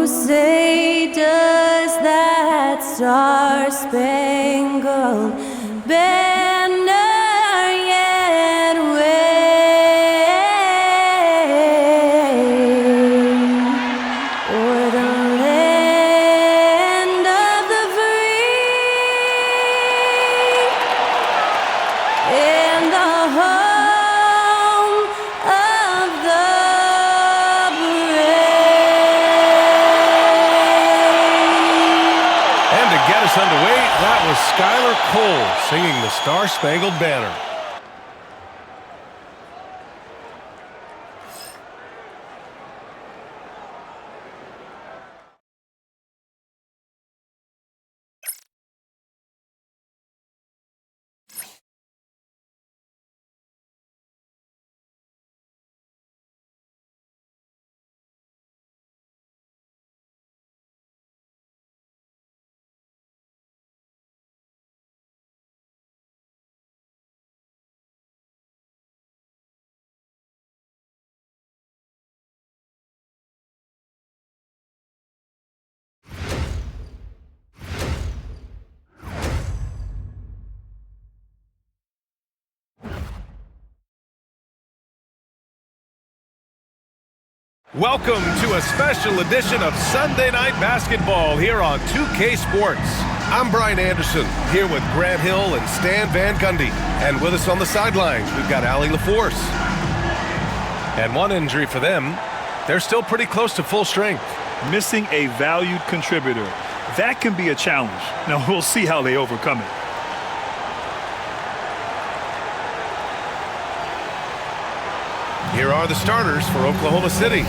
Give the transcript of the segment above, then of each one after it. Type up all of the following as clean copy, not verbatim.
say does that star-spangled banner yet wave o'er the land of the free and the home of the Get us underway. That was Skylar Cole singing the Star-Spangled Banner. Welcome to a special edition of Sunday Night Basketball here on 2K Sports. I'm Brian Anderson, here with Grant Hill and Stan Van Gundy. And with us on the sidelines, we've got Allie LaForce. And one injury for them, they're still pretty close to full strength. Missing a valued contributor. That can be a challenge. Now, we'll see how they overcome it. Here are the starters for Oklahoma City.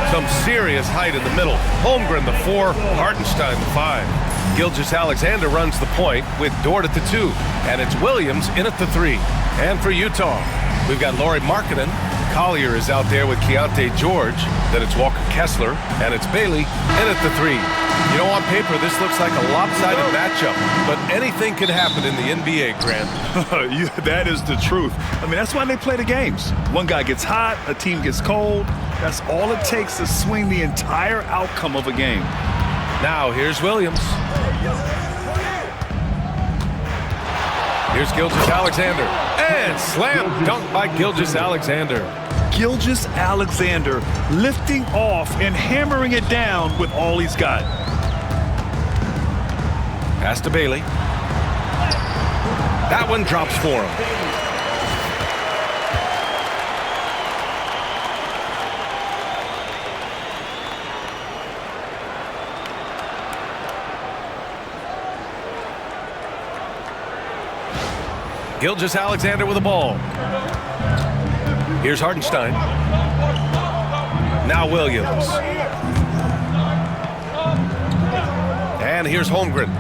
Some serious height in the middle. Holmgren, the 4, Hartenstein, the 5. Gilgeous-Alexander runs the point with Dort at the 2. And it's Williams in at the 3. And for Utah, we've got Lauri Markkanen. Collier is out there with Keontae George. Then it's Walker Kessler. And it's Bailey in at the 3. You know, on paper, this looks like a lopsided matchup, but anything can happen in the NBA, Grant. That is the truth. I mean, that's why they play the games. One guy gets hot, a team gets cold. That's all it takes to swing the entire outcome of a game. Now, here's Williams. Here's Gilgeous-Alexander. And slam dunk by Gilgeous-Alexander. Gilgeous-Alexander lifting off and hammering it down with all he's got. Pass to Bailey. That one drops for him. Gilgeous-Alexander with the ball. Here's Hartenstein. Now Williams. And here's Holmgren.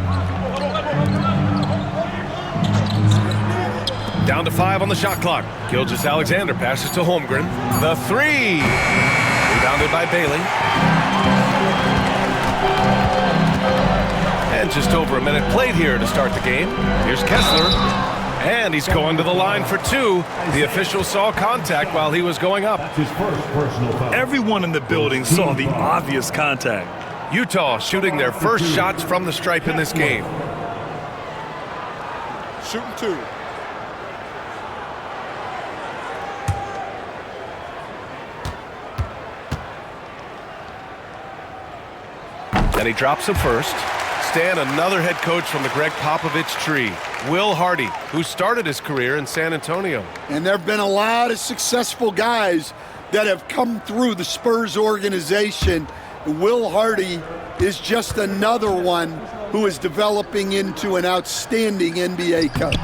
Down to 5 on the shot clock. Gilgeous-Alexander passes to Holmgren. The 3. Rebounded by Bailey. And just over a minute played here to start the game. Here's Kessler. And he's going to the line for 2. The official saw contact while he was going up. Everyone in the building saw the obvious contact. Utah shooting their first shots from the stripe in this game. Shooting 2. And he drops the first. Stan, another head coach from the Greg Popovich tree, Will Hardy, who started his career in San Antonio. And there have been a lot of successful guys that have come through the Spurs organization. Will Hardy is just another one who is developing into an outstanding NBA coach.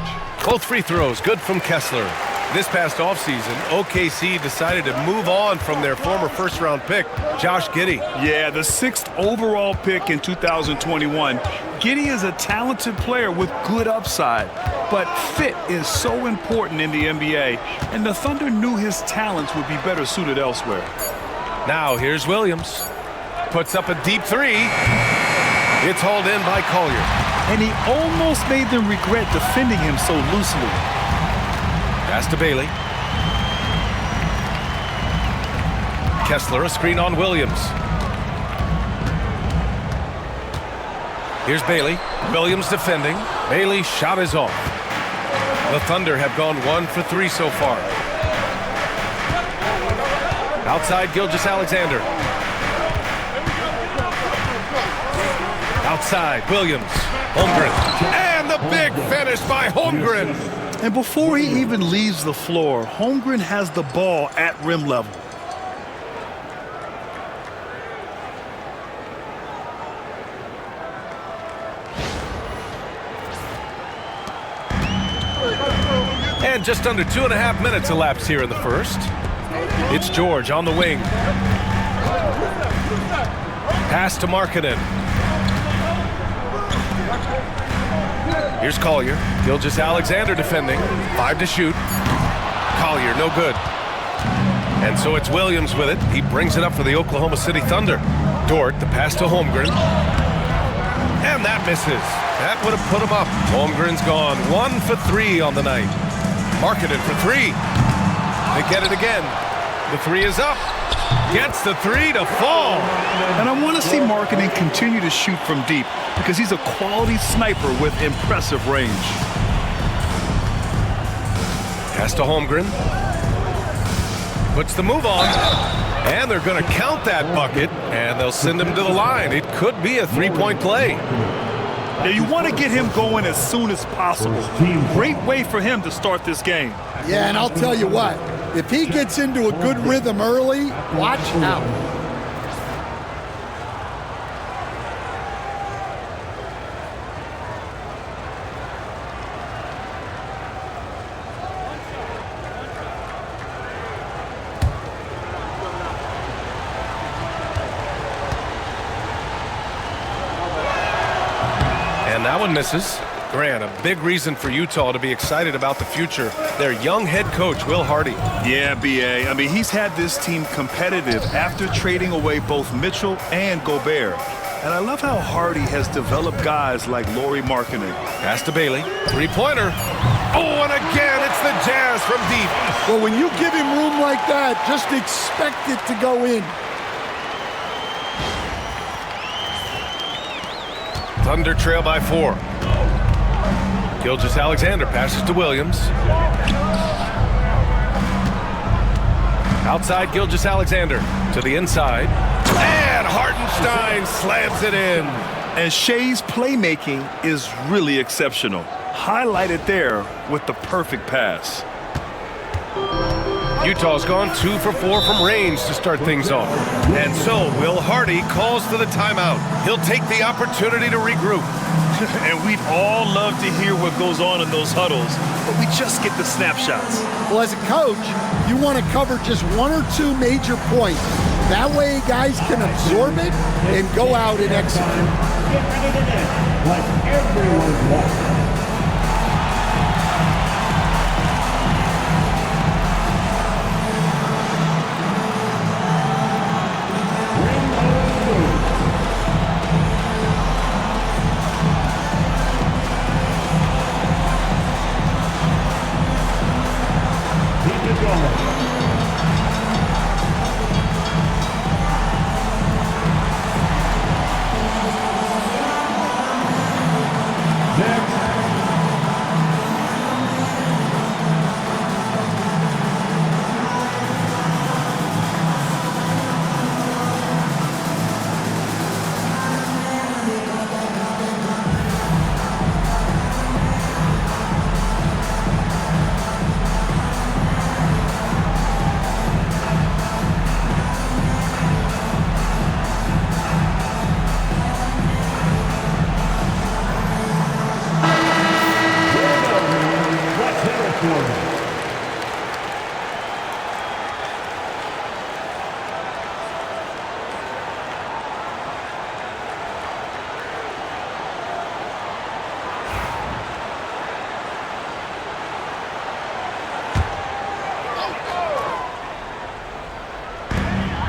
Both free throws good from Kessler. This past offseason, OKC decided to move on from their former first-round pick, Josh Giddey. Yeah, the 6th overall pick in 2021. Giddey is a talented player with good upside, but fit is so important in the NBA, and the Thunder knew his talents would be better suited elsewhere. Now here's Williams. Puts up a deep 3. It's hauled in by Collier. And he almost made them regret defending him so loosely. Pass to Bailey. Kessler, a screen on Williams. Here's Bailey. Williams defending. Bailey's shot is off. The Thunder have gone 1 for 3 so far. Outside, Gilgeous-Alexander. Outside, Williams. Holmgren. And the big finish by Holmgren. And before he even leaves the floor, Holmgren has the ball at rim level. And just under 2.5 minutes elapsed here in the first. It's George on the wing. Pass to Markkanen. Here's Collier. Gilgeous-Alexander defending. 5 to shoot. Collier, no good. And so it's Williams with it. He brings it up for the Oklahoma City Thunder. Dort, the pass to Holmgren. And that misses. That would have put him up. Holmgren's gone 1 for 3 on the night. Markkanen for 3. They get it again. The 3 is up. Gets the 3 to fall. And I want to see Markkanen continue to shoot from deep because he's a quality sniper with impressive range. Pass to Holmgren. Puts the move on. And they're going to count that bucket, and they'll send him to the line. It could be a 3-point play. Now, you want to get him going as soon as possible. Great way for him to start this game. Yeah, and I'll tell you what, if he gets into a good rhythm early, watch out. And that one misses. Grant, a big reason for Utah to be excited about the future. Their young head coach, Will Hardy. Yeah, B.A. I mean, he's had this team competitive after trading away both Mitchell and Gobert. And I love how Hardy has developed guys like Lauri Markkanen. Pass to Bailey. 3-pointer. Oh, and again, it's the Jazz from deep. Well, when you give him room like that, just expect it to go in. Thunder trail by 4. Gilgeous-Alexander passes to Williams. Outside, Gilgeous-Alexander to the inside. And Hartenstein slams it in. And Shea's playmaking is really exceptional. Highlighted there with the perfect pass. Utah's gone 2 for 4 from range to start things off. And so Will Hardy calls for the timeout. He'll take the opportunity to regroup. And we'd all love to hear what goes on in those huddles, but we just get the snapshots. Well, as a coach, you want to cover just 1 or 2 major points. That way guys can absorb it and go out and execute. Get ready to dance like everyone's watching.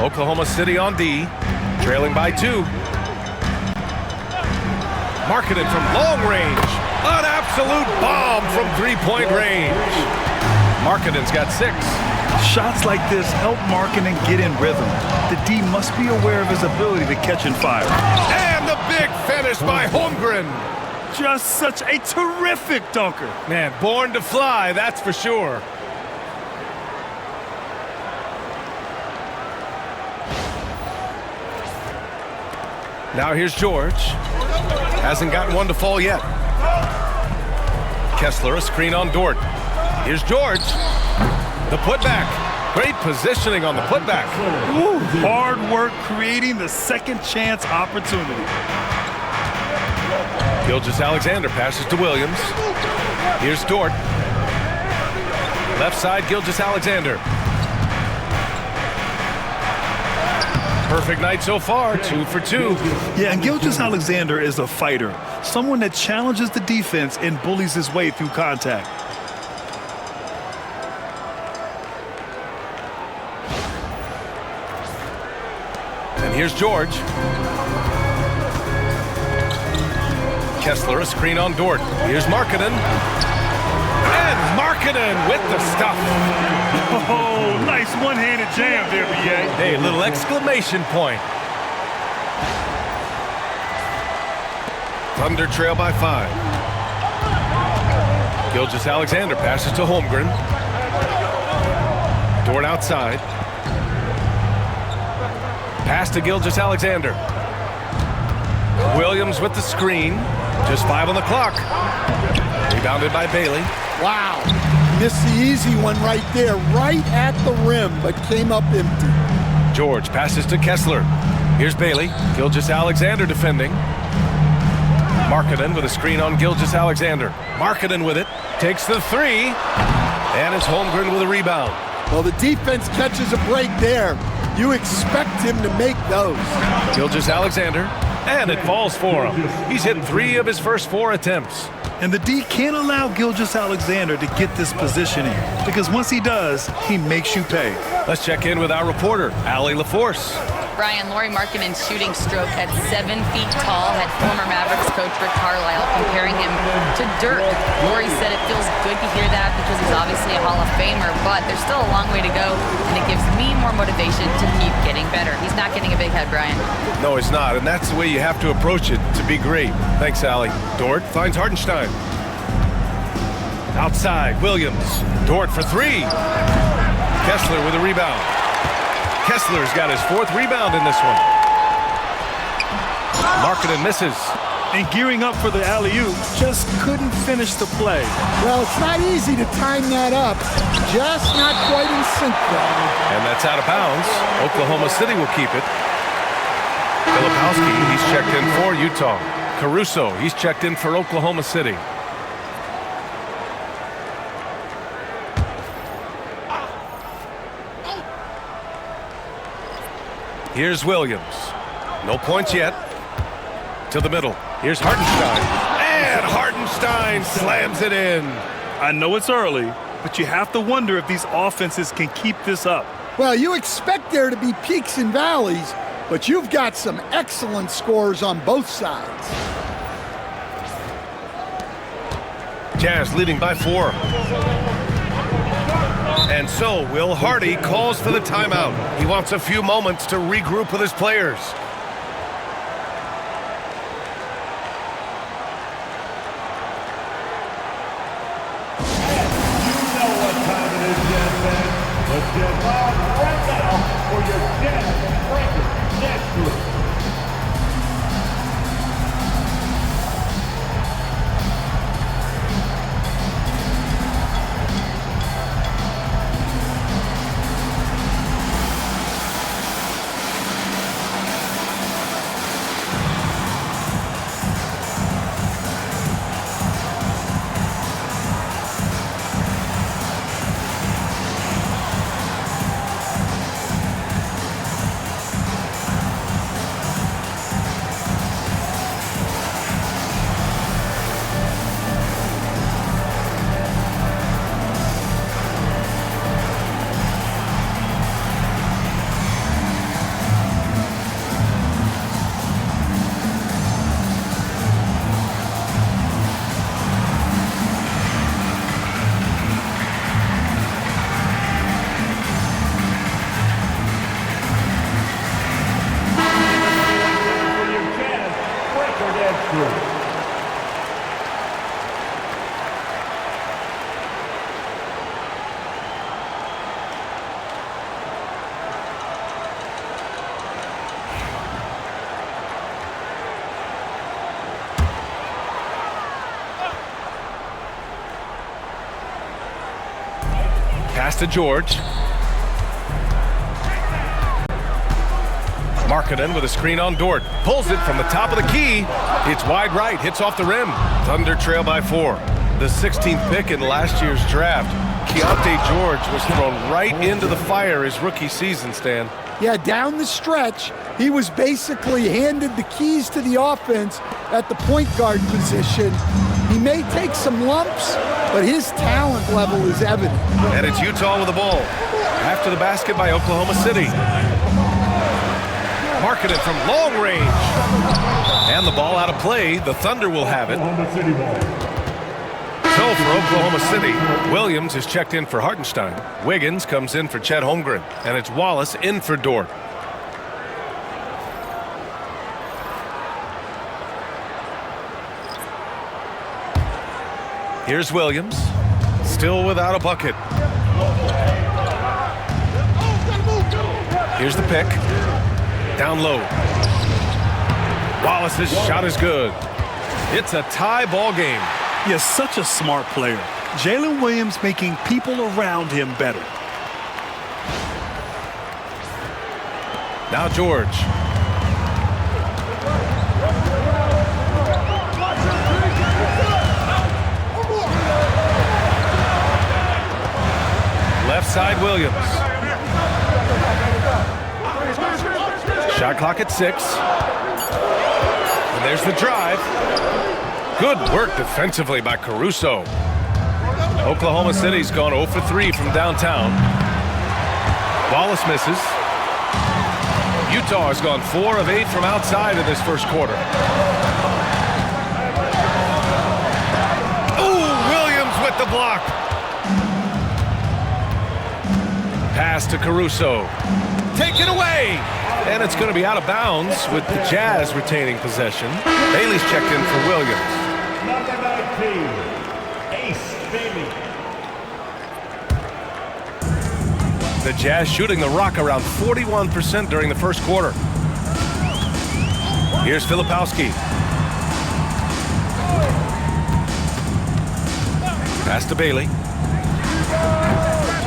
Oklahoma City on D, trailing by 2. Markkanen from long range. An absolute bomb from 3-point range. Markkanen's got 6. Shots like this help Markkanen get in rhythm. The D must be aware of his ability to catch and fire. And the big finish by Holmgren. Just such a terrific dunker. Man, born to fly, that's for sure. Now here's George. Hasn't gotten one to fall yet. Kessler, a screen on Dort. Here's George. The putback. Great positioning on the putback. Ooh, hard work creating the second chance opportunity. Gilgeous-Alexander passes to Williams. Here's Dort. Left side, Gilgeous-Alexander. Perfect night so far, 2 for 2. Yeah, and Gilgeous-Alexander is a fighter, someone that challenges the defense and bullies his way through contact. And here's George. Kessler, a screen on Dort. Here's Markkanen. And Markkanen with the stuff. Oh, nice one-handed jam there, B.A. Hey, little exclamation point. Thunder trail by 5. Gilgeous-Alexander passes to Holmgren. Dort outside. Pass to Gilgeous-Alexander. Williams with the screen. Just 5 on the clock. Rebounded by Bailey. Wow. Missed the easy one right there, right at the rim, but came up empty. George passes to Kessler. Here's Bailey. Gilgeous-Alexander defending. Markkanen with a screen on Gilgeous-Alexander. Markkanen with it. Takes the 3. And it's Holmgren with a rebound. Well, the defense catches a break there. You expect him to make those. Gilgeous-Alexander. And it falls for him. He's hit 3 of his first 4 attempts. And the D can't allow Gilgeous-Alexander to get this positioning, because once he does, he makes you pay. Let's check in with our reporter, Allie LaForce. Brian, Lauri Markkanen's shooting stroke at 7 feet tall had former Mavericks coach Rick Carlisle comparing him to dirt. Lauri said it feels good to hear that because he's obviously a Hall of Famer, but there's still a long way to go, and it gives me more motivation to keep getting better. He's not getting a big head, Brian. No, he's not, and that's the way you have to approach it to be great. Thanks, Allie. Dort finds Hartenstein. Outside, Williams. Dort for 3. Kessler with a rebound. Kessler's got his 4th rebound in this one. Markkanen misses. And gearing up for the alley-oop, just couldn't finish the play. Well, it's not easy to time that up. Just not quite in sync there. And that's out of bounds. Oklahoma City will keep it. Filipowski, he's checked in for Utah. Caruso, he's checked in for Oklahoma City. Here's Williams. No points yet. To the middle. Here's Hartenstein. And Hartenstein slams it in. I know it's early, but you have to wonder if these offenses can keep this up. Well, you expect there to be peaks and valleys, but you've got some excellent scores on both sides. Jazz leading by 4. And so Will Hardy calls for the timeout. He wants a few moments to regroup with his players. You know what time it is, Jazz fans. Let's get live right now for your Jazz Breaker Next Group. Pass to George. Markkanen with a screen on Dort. Pulls it from the top of the key. It's wide right, hits off the rim. Thunder trail by 4. The 16th pick in last year's draft. Keontae George was thrown right into the fire his rookie season, Stan. Yeah, down the stretch, he was basically handed the keys to the offense at the point guard position. He may take some lumps, but his talent level is evident. And it's Utah with the ball. After the basket by Oklahoma City. Markkanen from long range. And the ball out of play. The Thunder will have it. Oklahoma City ball. So for Oklahoma City, Williams is checked in for Hartenstein. Wiggins comes in for Chet Holmgren. And it's Wallace in for Dort. Here's Williams. Still without a bucket. Here's the pick. Down low. Wallace's shot is good. It's a tie ball game. He is such a smart player. Jalen Williams making people around him better. Now George. Left side Williams. Shot clock at 6. And there's the drive. Good work defensively by Caruso. Oklahoma City's gone 0 for 3 from downtown. Wallace misses. Utah has gone 4 of 8 from outside in this first quarter. Ooh, Williams with the block. Pass to Caruso. Taken away. And it's going to be out of bounds with the Jazz retaining possession. Bailey's checked in for Williams. Number 19, Ace Bailey. The Jazz shooting the rock around 41% during the first quarter. Here's Filipowski. Pass to Bailey.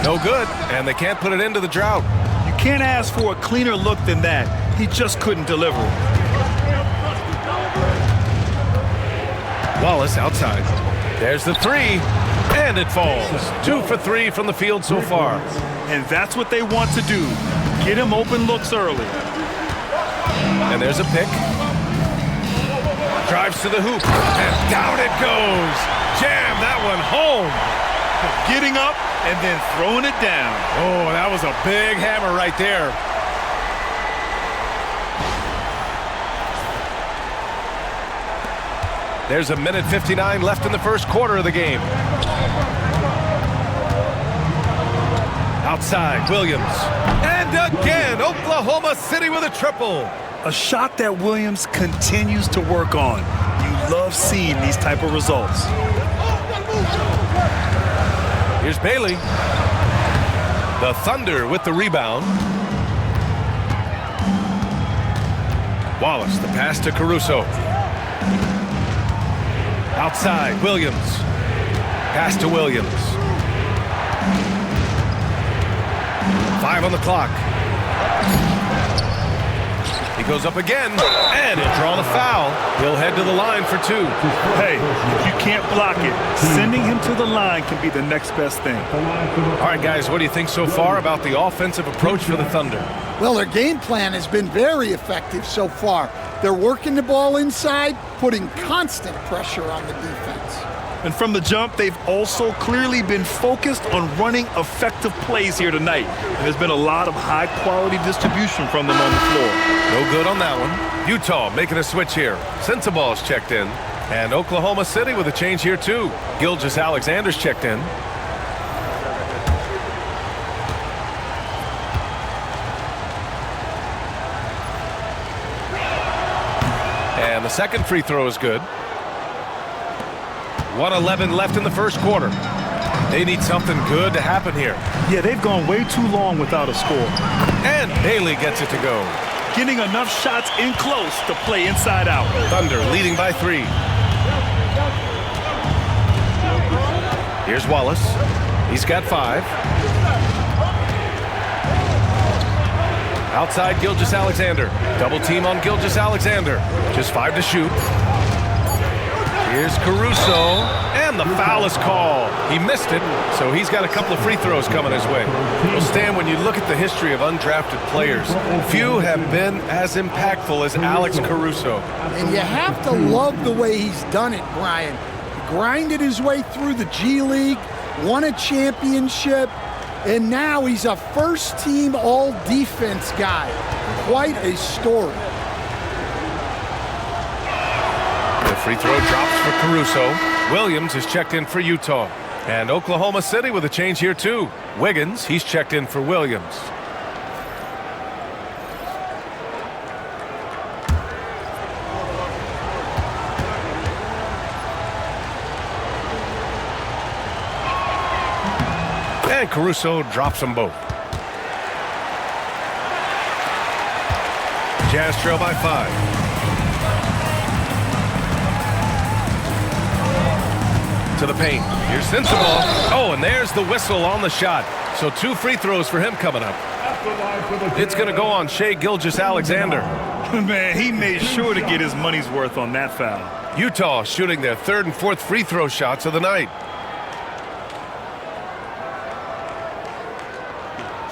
No good, and they can't put it into the drought. You can't ask for a cleaner look than that. He just couldn't deliver. Wallace outside. There's the 3, and it falls. 2 for 3 from the field so far. And that's what they want to do. Get him open looks early. And there's a pick. Drives to the hoop, and down it goes. Jam that one home. Getting up and then throwing it down. Oh, that was a big hammer right there. There's 1:59 left in the first quarter of the game. Outside, Williams. And again, Oklahoma City with a triple. A shot that Williams continues to work on. You love seeing these type of results. Here's Bailey. The Thunder with the rebound. Wallace, the pass to Caruso. Outside, Williams. Pass to Williams. 5 on the clock. He goes up again, and he'll draw the foul. He'll head to the line for 2. Hey, if you can't block it, sending him to the line can be the next best thing. All right, guys, what do you think so far about the offensive approach for the Thunder? Well, their game plan has been very effective so far. They're working the ball inside, putting constant pressure on the defense. And from the jump, they've also clearly been focused on running effective plays here tonight. And there's been a lot of high-quality distribution from them on the floor. No good on that one. Utah making a switch here. Sensaball's checked in. And Oklahoma City with a change here, too. Gilgeous-Alexander's checked in. And the second free throw is good. 1:11 left in the first quarter. They need something good to happen here. Yeah, they've gone way too long without a score. And Bailey gets it to go. Getting enough shots in close to play inside out. Thunder leading by 3. Here's Wallace. He's got 5. Outside Gilgeous-Alexander. Double team on Gilgeous-Alexander. Just 5 to shoot. Here's Caruso, and the foul is called. He missed it, so he's got a couple of free throws coming his way. Well, Stan, when you look at the history of undrafted players, few have been as impactful as Alex Caruso. And you have to love the way he's done it, Brian. He grinded his way through the G League, won a championship, and now he's a first-team all-defense guy. Quite a story. The free throw drops for Caruso. Williams is checked in for Utah. And Oklahoma City with a change here too. Wiggins, he's checked in for Williams. And Caruso drops them both. Jazz trail by 5. To the paint. Here's Sensible. Oh, and there's the whistle on the shot. So 2 free throws for him coming up. It's going to go on Shai Gilgeous-Alexander. Man, he made sure to get his money's worth on that foul. Utah shooting their 3rd and 4th free throw shots of the night.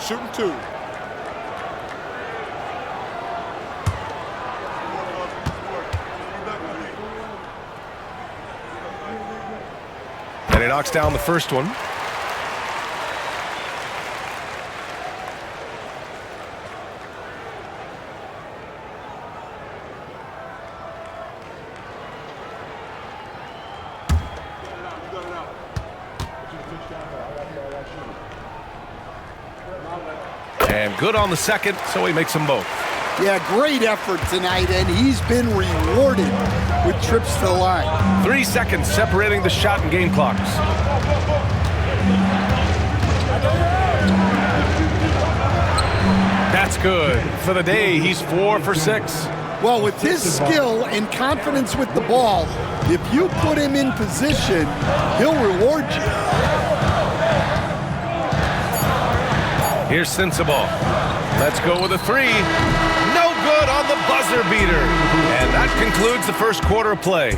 Shooting 2. And he knocks down the first one. And good on the second, so he makes them both. Yeah, great effort tonight, and he's been rewarded with trips to the line. 3 seconds separating the shot and game clocks. That's good. For the day, he's 4 for 6. Well, with his skill and confidence with the ball, if you put him in position, he'll reward you. Here's Sensible. Let's go with a 3. No good on the buzzer beater. And that concludes the first quarter of play.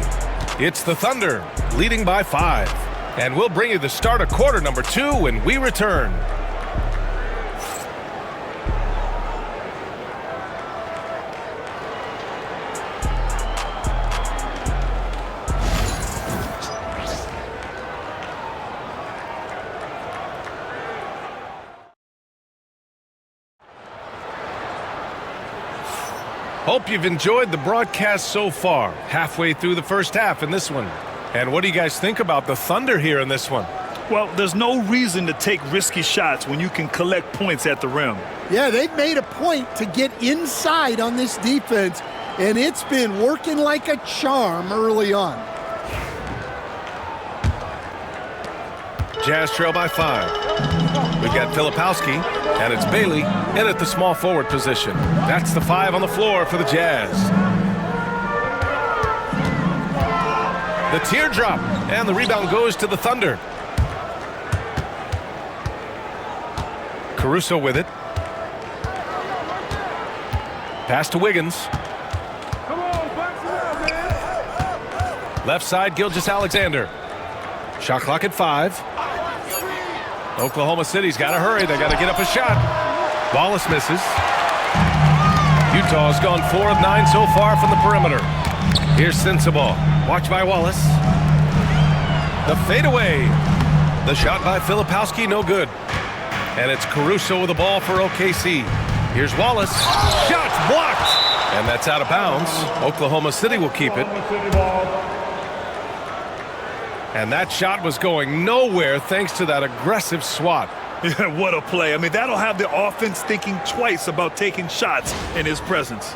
It's the Thunder leading by 5. And we'll bring you the start of quarter number 2 when we return. Hope you've enjoyed the broadcast so far. Halfway through the first half in this one. And what do you guys think about the Thunder here in this one? Well, there's no reason to take risky shots when you can collect points at the rim. Yeah, they've made a point to get inside on this defense, and it's been working like a charm early on. Jazz trail by 5. We've got Filipowski, and it's Bailey in at the small forward position. That's the 5 on the floor for the Jazz. The teardrop, and the rebound goes to the Thunder. Caruso with it. Pass to Wiggins. Left side, Gilgeous-Alexander. Shot clock at 5. Oklahoma City's got to hurry. They got to get up a shot. Wallace misses. Utah's gone 4 of 9 so far from the perimeter. Here's Sensible. Watch by Wallace. The fadeaway. The shot by Filipowski, no good. And it's Caruso with the ball for OKC. Here's Wallace. Shots blocked. And that's out of bounds. Oklahoma City will keep it. And that shot was going nowhere thanks to that aggressive swat. Yeah, what a play. I mean, that'll have the offense thinking twice about taking shots in his presence.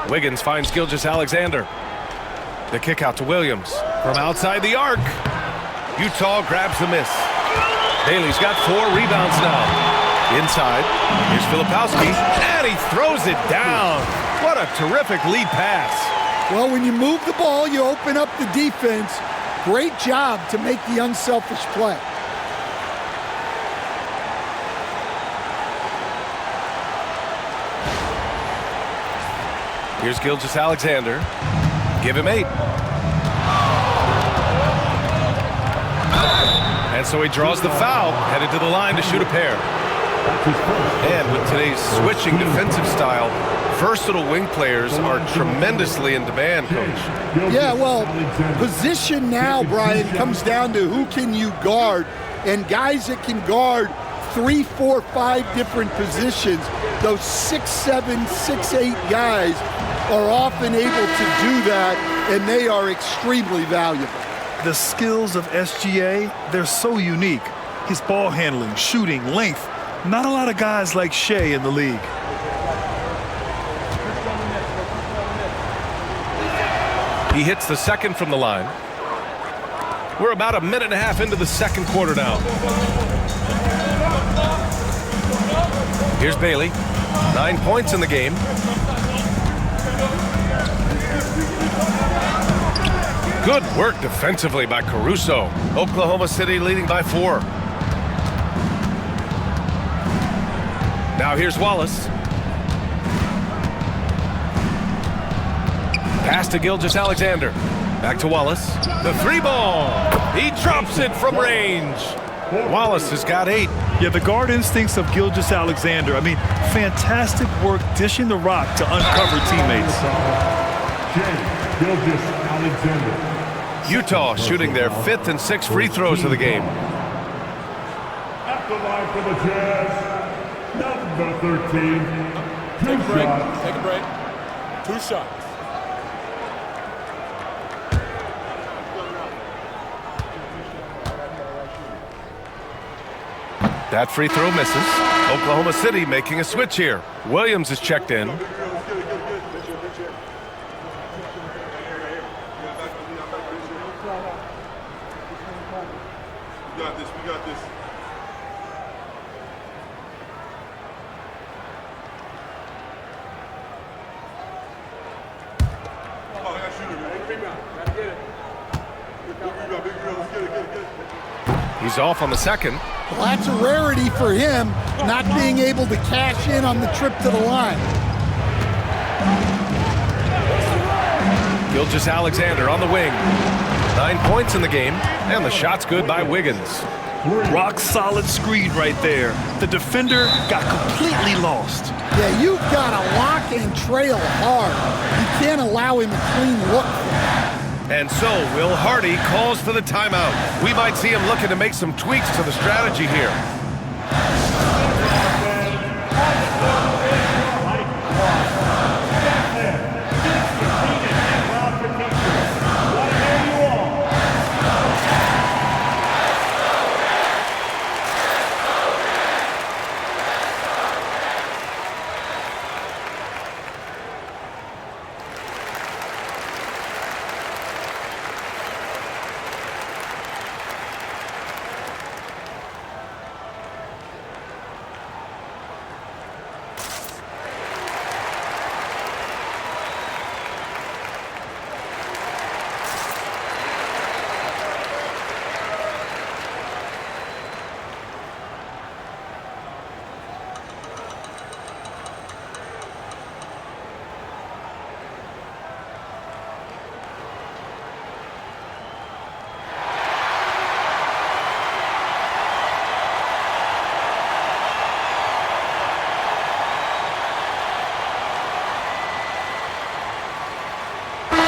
Wiggins finds Gilgeous-Alexander. The kick out to Williams. From outside the arc. Utah grabs the miss. Bailey's got 4 rebounds now. Inside, here's Filipowski, and he throws it down. What a terrific lead pass. Well, when you move the ball, you open up the defense. Great job to make the unselfish play. Here's Gilgeous-Alexander. Give him 8. And so he draws the foul, headed to the line to shoot a pair. And with today's switching defensive style, versatile wing players are tremendously in demand, Coach. Yeah, well, position now, Brian, comes down to who can you guard. And guys that can guard 3, 4, 5 different positions, those 6'7", 6'8" guys are often able to do that, and they are extremely valuable. The skills of SGA, they're so unique. His ball handling, shooting, length. Not a lot of guys like Shea in the league. He hits the second from the line. We're about a minute and a half into the second quarter now. Here's Bailey. 9 points in the game. Good work defensively by Caruso. Oklahoma City leading by 4. Now here's Wallace. Pass to Gilgeous-Alexander. Back to Wallace. The 3-ball. He drops it from range. Wallace has got 8. Yeah, the guard instincts of Gilgeous-Alexander. I mean, fantastic work dishing the rock to uncover teammates. Gilgeous-Alexander. Utah shooting their 5th and 6th free throws of the game. At the line for the Jazz, number 13. Take a break. Take a break. 2 shots. That free throw misses. Oklahoma City making a switch here. Williams is checked in. We got this. Oh, I got shooter, man. Big rebound. Gotta get it. Big rebound. Let's get it. He's off on the second. Well, that's a rarity for him, not being able to cash in on the trip to the line. Gilgeous-Alexander on the wing. 9 points in the game, and the shot's good by Wiggins. Rock solid screen right there. The defender got completely lost. Yeah, you've got to lock and trail hard. You can't allow him a clean look. And so Will Hardy calls for the timeout. We might see him looking to make some tweaks to the strategy here.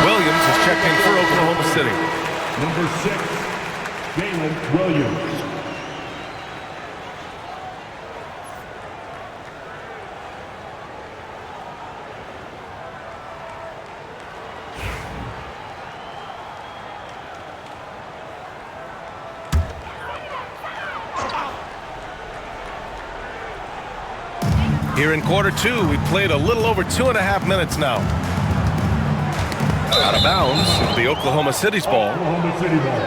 Williams is checked in for Oklahoma City. Number 6, Jalen Williams. Here in quarter 2, we played a little over 2.5 minutes now. Out of bounds, it'll be Oklahoma City's ball. Oklahoma City ball.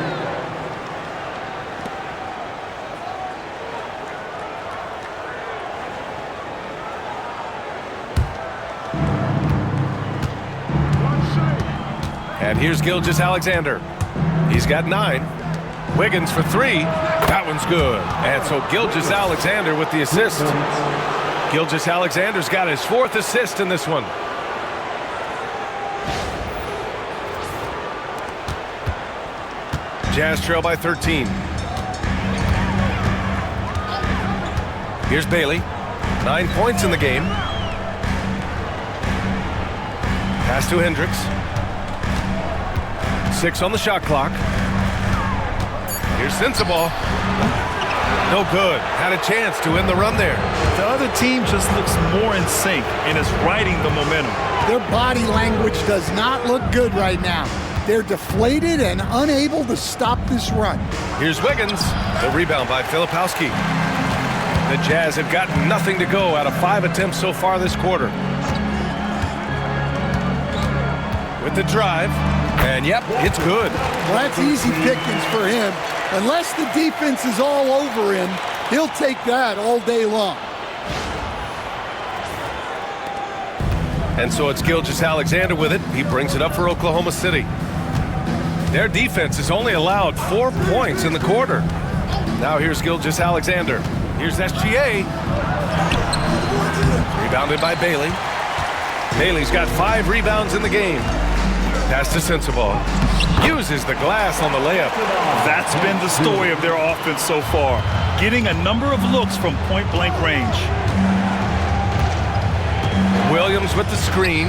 And here's Gilgeous-Alexander. He's got 9. Wiggins for 3. That one's good. And so Gilgeous-Alexander with the assist. Gilgeous-Alexander's got his 4th assist in this one. Jazz trail by 13. Here's Bailey. 9 points in the game. Pass to Hendricks. 6 on the shot clock. Here's Sensabaugh. No good. Had a chance to win the run there. The other team just looks more in sync and is riding the momentum. Their body language does not look good right now. They're deflated and unable to stop this run. Here's Wiggins. The rebound by Filipowski. The Jazz have gotten nothing to go out of 5 attempts so far this quarter. With the drive. And yep, it's good. Well, that's easy pickings for him. Unless the defense is all over him, he'll take that all day long. And so it's Gilgeous-Alexander with it. He brings it up for Oklahoma City. Their defense has only allowed 4 points in the quarter. Now here's Gilgeous-Alexander. Here's SGA. Rebounded by Bailey. Bailey's got 5 rebounds in the game. Pass to Sensabaugh. Uses the glass on the layup. That's been the story of their offense so far. Getting a number of looks from point-blank range. Williams with the screen.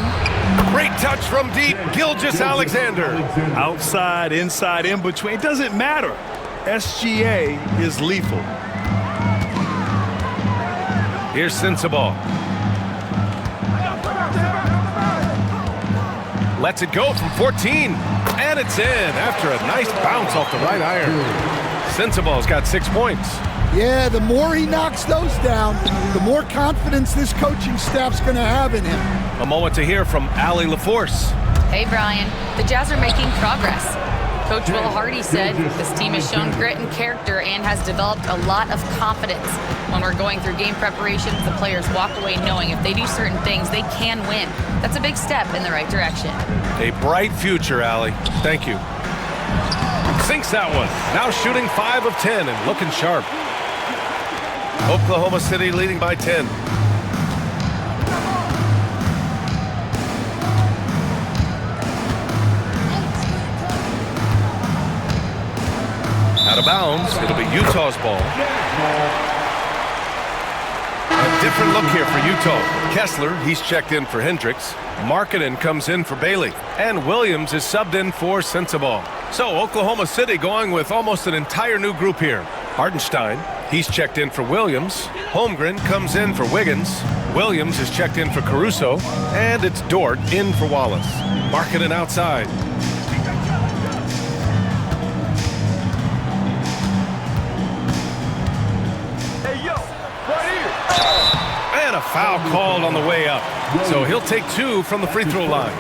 Great touch from deep. Gilgeous-Alexander. Outside, inside, in between. It doesn't matter. SGA is lethal. Here's Sensabaugh. Lets it go from 14. And it's in after a nice bounce off the right iron. Sensabaugh's got 6 points. Yeah, the more he knocks those down, the more confidence this coaching staff's going to have in him. A moment to hear from Allie LaForce. Hey, Brian. The Jazz are making progress. Coach Will Hardy said this team has shown grit and character and has developed a lot of confidence. When we're going through game preparations, the players walk away knowing if they do certain things, they can win. That's a big step in the right direction. A bright future, Allie. Thank you. Sinks that one. Now shooting 5 of 10 and looking sharp. Oklahoma City leading by 10. Out of bounds. It'll be Utah's ball. A different look here for Utah. Kessler, he's checked in for Hendricks. Markkanen comes in for Bailey. And Williams is subbed in for Sensabaugh. So Oklahoma City going with almost an entire new group here. Hartenstein, he's checked in for Williams. Holmgren comes in for Wiggins. Williams is checked in for Caruso. And it's Dort in for Wallace. Markkanen outside. And a foul called on the way up. So he'll take 2 from the free throw line.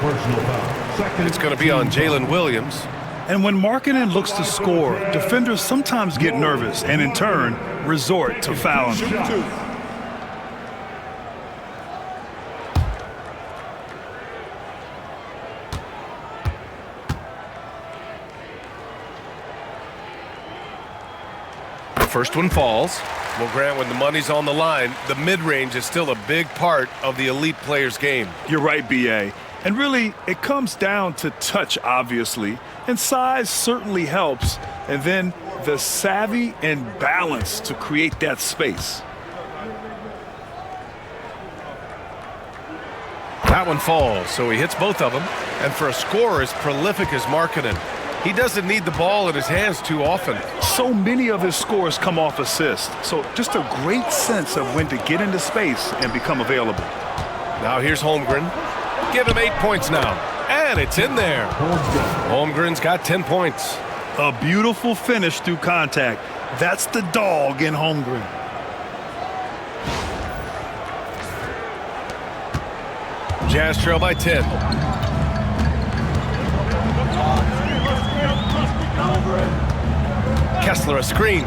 It's going to be on Jalen Williams. And when Markkanen looks to score, defenders sometimes get nervous and in turn resort to fouling. The first one falls. Well, Grant, when the money's on the line, the mid-range is still a big part of the elite player's game. You're right, B.A. And really, it comes down to touch, obviously, and size certainly helps, and then the savvy and balance to create that space. That one falls, so he hits both of them. And for a scorer as prolific as Markkanen, he doesn't need the ball in his hands too often. So many of his scores come off assists, so just a great sense of when to get into space and become available. Now here's Holmgren. Give him 8 points now. And it's in there. Holmgren's got 10 points. A beautiful finish through contact. That's the dog in Holmgren. Jazz trail by 10. Kessler a screen.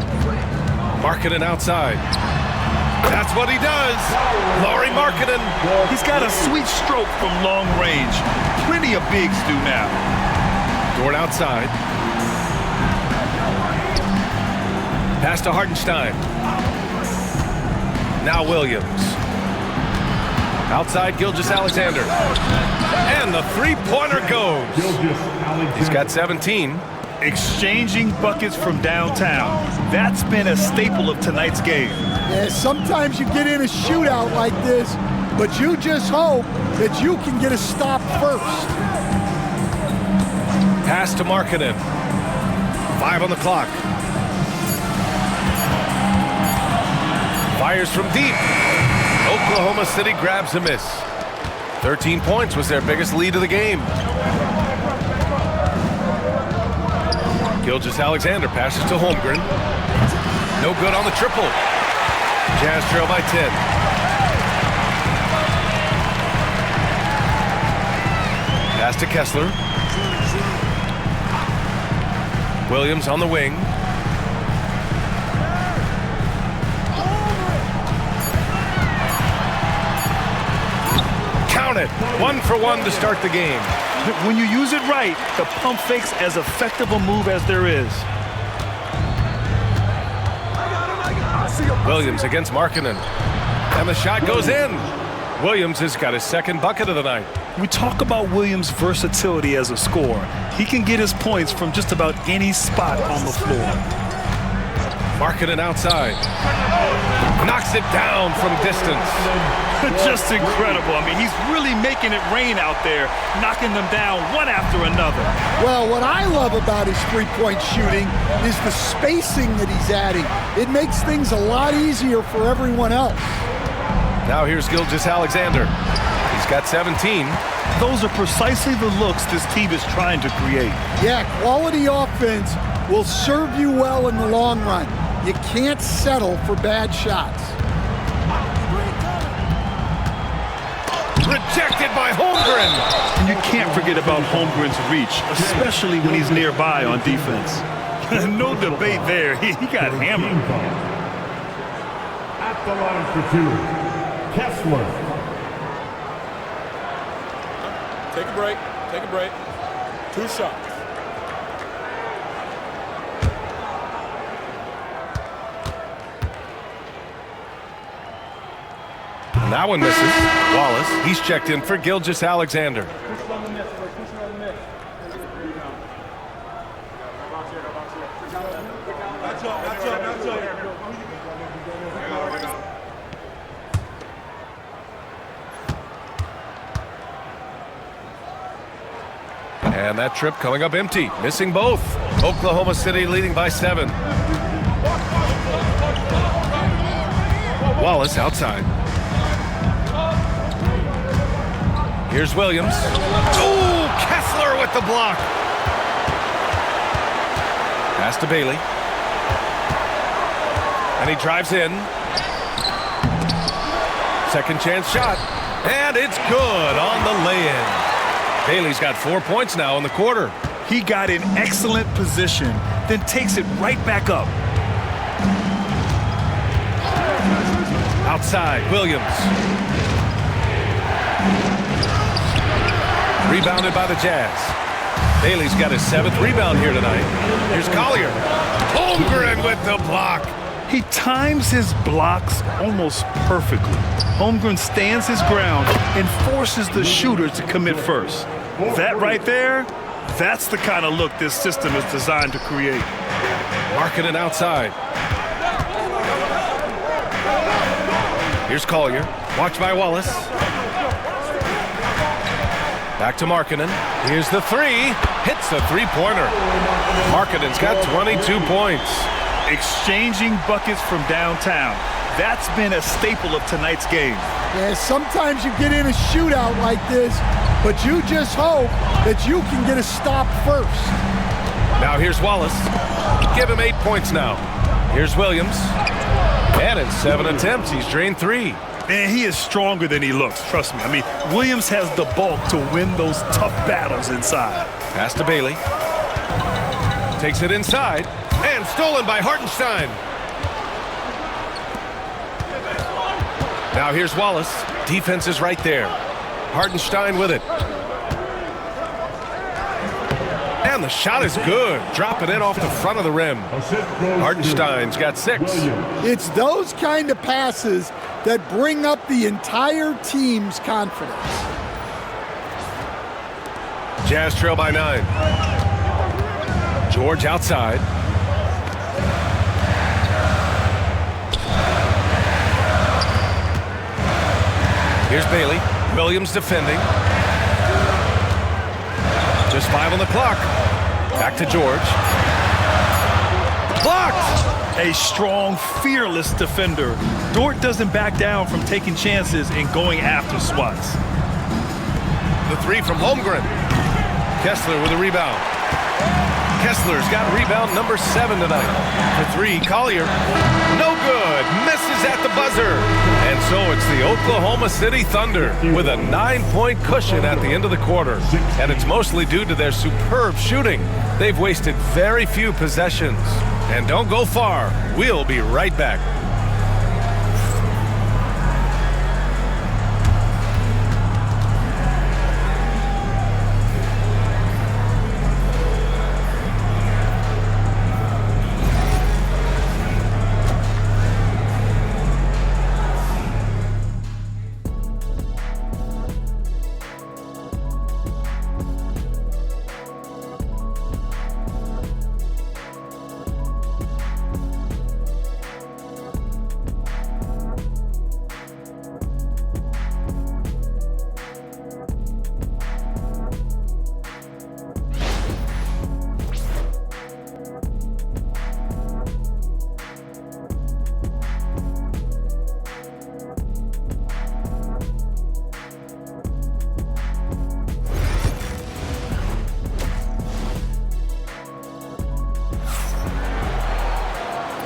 Markkanen outside. That's what he does. Lauri Markkanen. He's got a sweet stroke from long range. Plenty of bigs do now. Short outside. Pass to Hartenstein. Now Williams. Outside Gilgeous-Alexander. And the three-pointer goes. He's got 17. Exchanging buckets from downtown. That's been a staple of tonight's game. Yeah, sometimes you get in a shootout like this, but you just hope that you can get a stop first. Pass to Markkanen. 5 on the clock. Fires from deep. Oklahoma City grabs a miss. 13 points was their biggest lead of the game. Gilgeous-Alexander passes to Holmgren. No good on the triple. Jazz trail by 10. Pass to Kessler. Williams on the wing. Count it. 1 for 1 to start the game. When you use it right, the pump fake's as effective a move as there is. Williams against Markkanen. And the shot goes in. Williams has got his second bucket of the night. We talk about Williams' versatility as a scorer. He can get his points from just about any spot on the floor. Markkanen outside. Knocks it down from distance. Just incredible. I mean, he's really making it rain out there, knocking them down one after another. Well, what I love about his three-point shooting is the spacing that he's adding. It makes things a lot easier for everyone else. Now here's Gilgeous-Alexander. He's got 17. Those are precisely the looks this team is trying to create. Yeah, quality offense will serve you well in the long run. You can't settle for bad shots. Rejected by Holmgren. And you can't forget about Holmgren's reach, especially when he's nearby on defense. No debate there. He got hammered. At the line for 2, Kessler. Take a break. Take a break. 2 shots. And that one misses. Wallace, he's checked in for Gilgeous-Alexander. And that trip coming up empty, missing both. Oklahoma City leading by 7. Wallace outside. Here's Williams. Oh, Kessler with the block. Pass to Bailey. And he drives in. Second chance shot. And it's good on the lay-in. Bailey's got 4 points now in the quarter. He got in excellent position, then takes it right back up. Outside, Williams. Rebounded by the Jazz. Bailey's got his 7th rebound here tonight. Here's Collier. Holmgren with the block. He times his blocks almost perfectly. Holmgren stands his ground and forces the shooter to commit first. That right there, that's the kind of look this system is designed to create. Markkanen outside. Here's Collier. Watched by Wallace. Back to Markkanen. Here's the 3. Hits a three-pointer. Markkanen's got 22 points. Exchanging buckets from downtown. That's been a staple of tonight's game. Yeah, sometimes you get in a shootout like this, but you just hope that you can get a stop first. Now here's Wallace. Give him 8 points now. Here's Williams. And in 7 attempts, he's drained 3. Man, he is stronger than he looks, trust me. I mean, Williams has the bulk to win those tough battles inside. Pass to Bailey. Takes it inside. And stolen by Hartenstein. Now here's Wallace. Defense is right there. Hartenstein with it. And the shot is good. Drop it in off the front of the rim. Hartenstein's got 6. It's those kind of passes that bring up the entire team's confidence. Jazz trail by 9. George outside. Here's Bailey. Williams defending. Just 5 on the clock. Back to George. Blocked! A strong, fearless defender. Dort doesn't back down from taking chances and going after swats. The 3 from Holmgren. Kessler with a rebound. Kessler's got rebound number 7 tonight. For 3, Collier. No good. Misses at the buzzer. And so it's the Oklahoma City Thunder with a 9-point cushion at the end of the quarter. And it's mostly due to their superb shooting. They've wasted very few possessions. And don't go far. We'll be right back.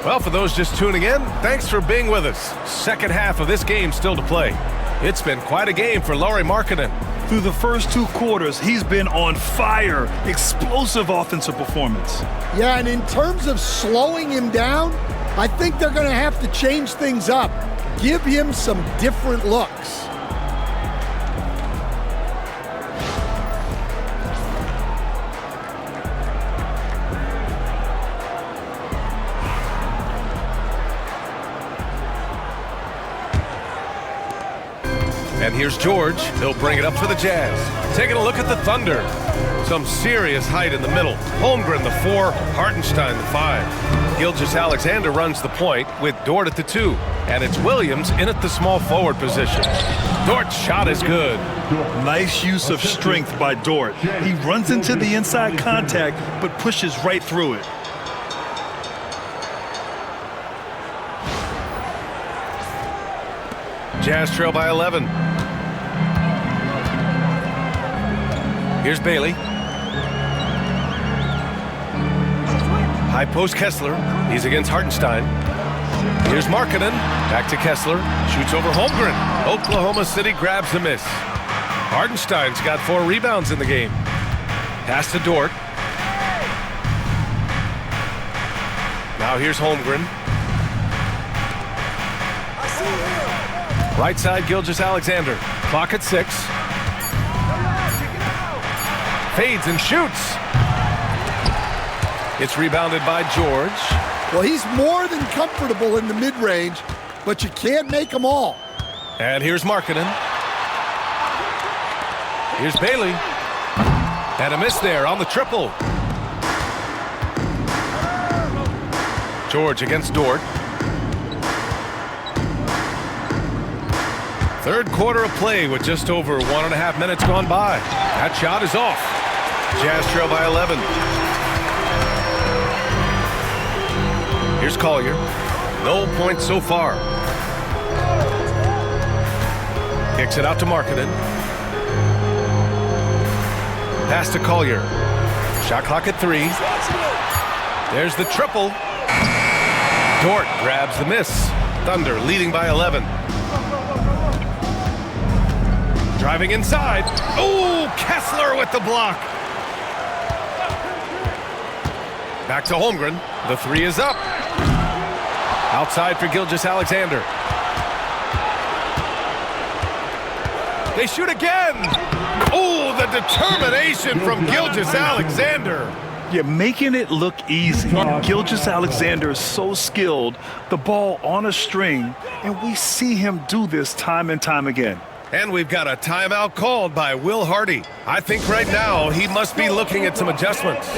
Well, for those just tuning in, thanks for being with us. Second half of this game still to play. It's been quite a game for Lauri Markkanen. Through the first 2 quarters, he's been on fire. Explosive offensive performance. Yeah, and in terms of slowing him down, I think they're going to have to change things up. Give him some different looks. And here's George. He'll bring it up for the Jazz. Taking a look at the Thunder. Some serious height in the middle. Holmgren, the 4. Hartenstein, the 5. Gilgeous-Alexander runs the point with Dort at the 2. And it's Williams in at the small forward position. Dort's shot is good. Nice use of strength by Dort. He runs into the inside contact, but pushes right through it. Jazz trail by 11. Here's Bailey. High post Kessler. He's against Hartenstein. Here's Markkanen. Back to Kessler. Shoots over Holmgren. Oklahoma City grabs the miss. Hartenstein's got 4 rebounds in the game. Pass to Dort. Now here's Holmgren. Right side, Gilgeous-Alexander. Clock at 6. Fades and shoots. It's rebounded by George. Well, he's more than comfortable in the mid-range, but you can't make them all. And here's Markkanen. Here's Bailey. And a miss there on the triple. George against Dort. Third quarter of play with just over 1.5 minutes gone by. That shot is off. Jazz trail by 11. Here's Collier. No points so far. Kicks it out to Markkanen. Pass to Collier. Shot clock at 3. There's the triple. Dort grabs the miss. Thunder leading by 11. Driving inside. Oh, Kessler with the block. Back to Holmgren. The 3 is up. Outside for Gilgeous-Alexander. They shoot again. Oh, the determination from Gilgeous-Alexander. Yeah, making it look easy. Gilgeous-Alexander is so skilled, the ball on a string, and we see him do this time and time again. And we've got a timeout called by Will Hardy. I think right now he must be looking at some adjustments.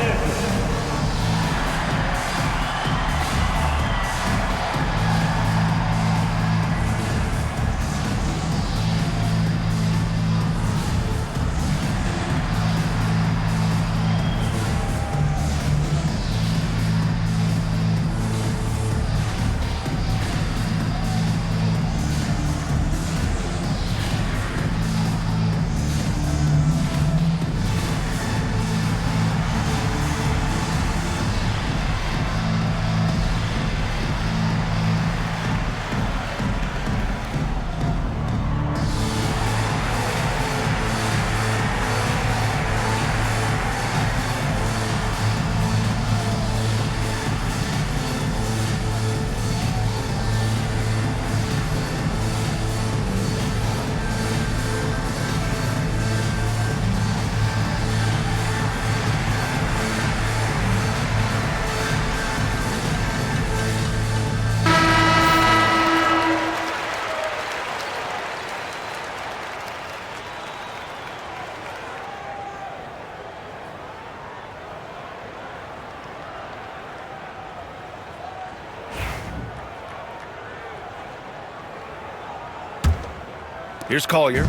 Here's Collier.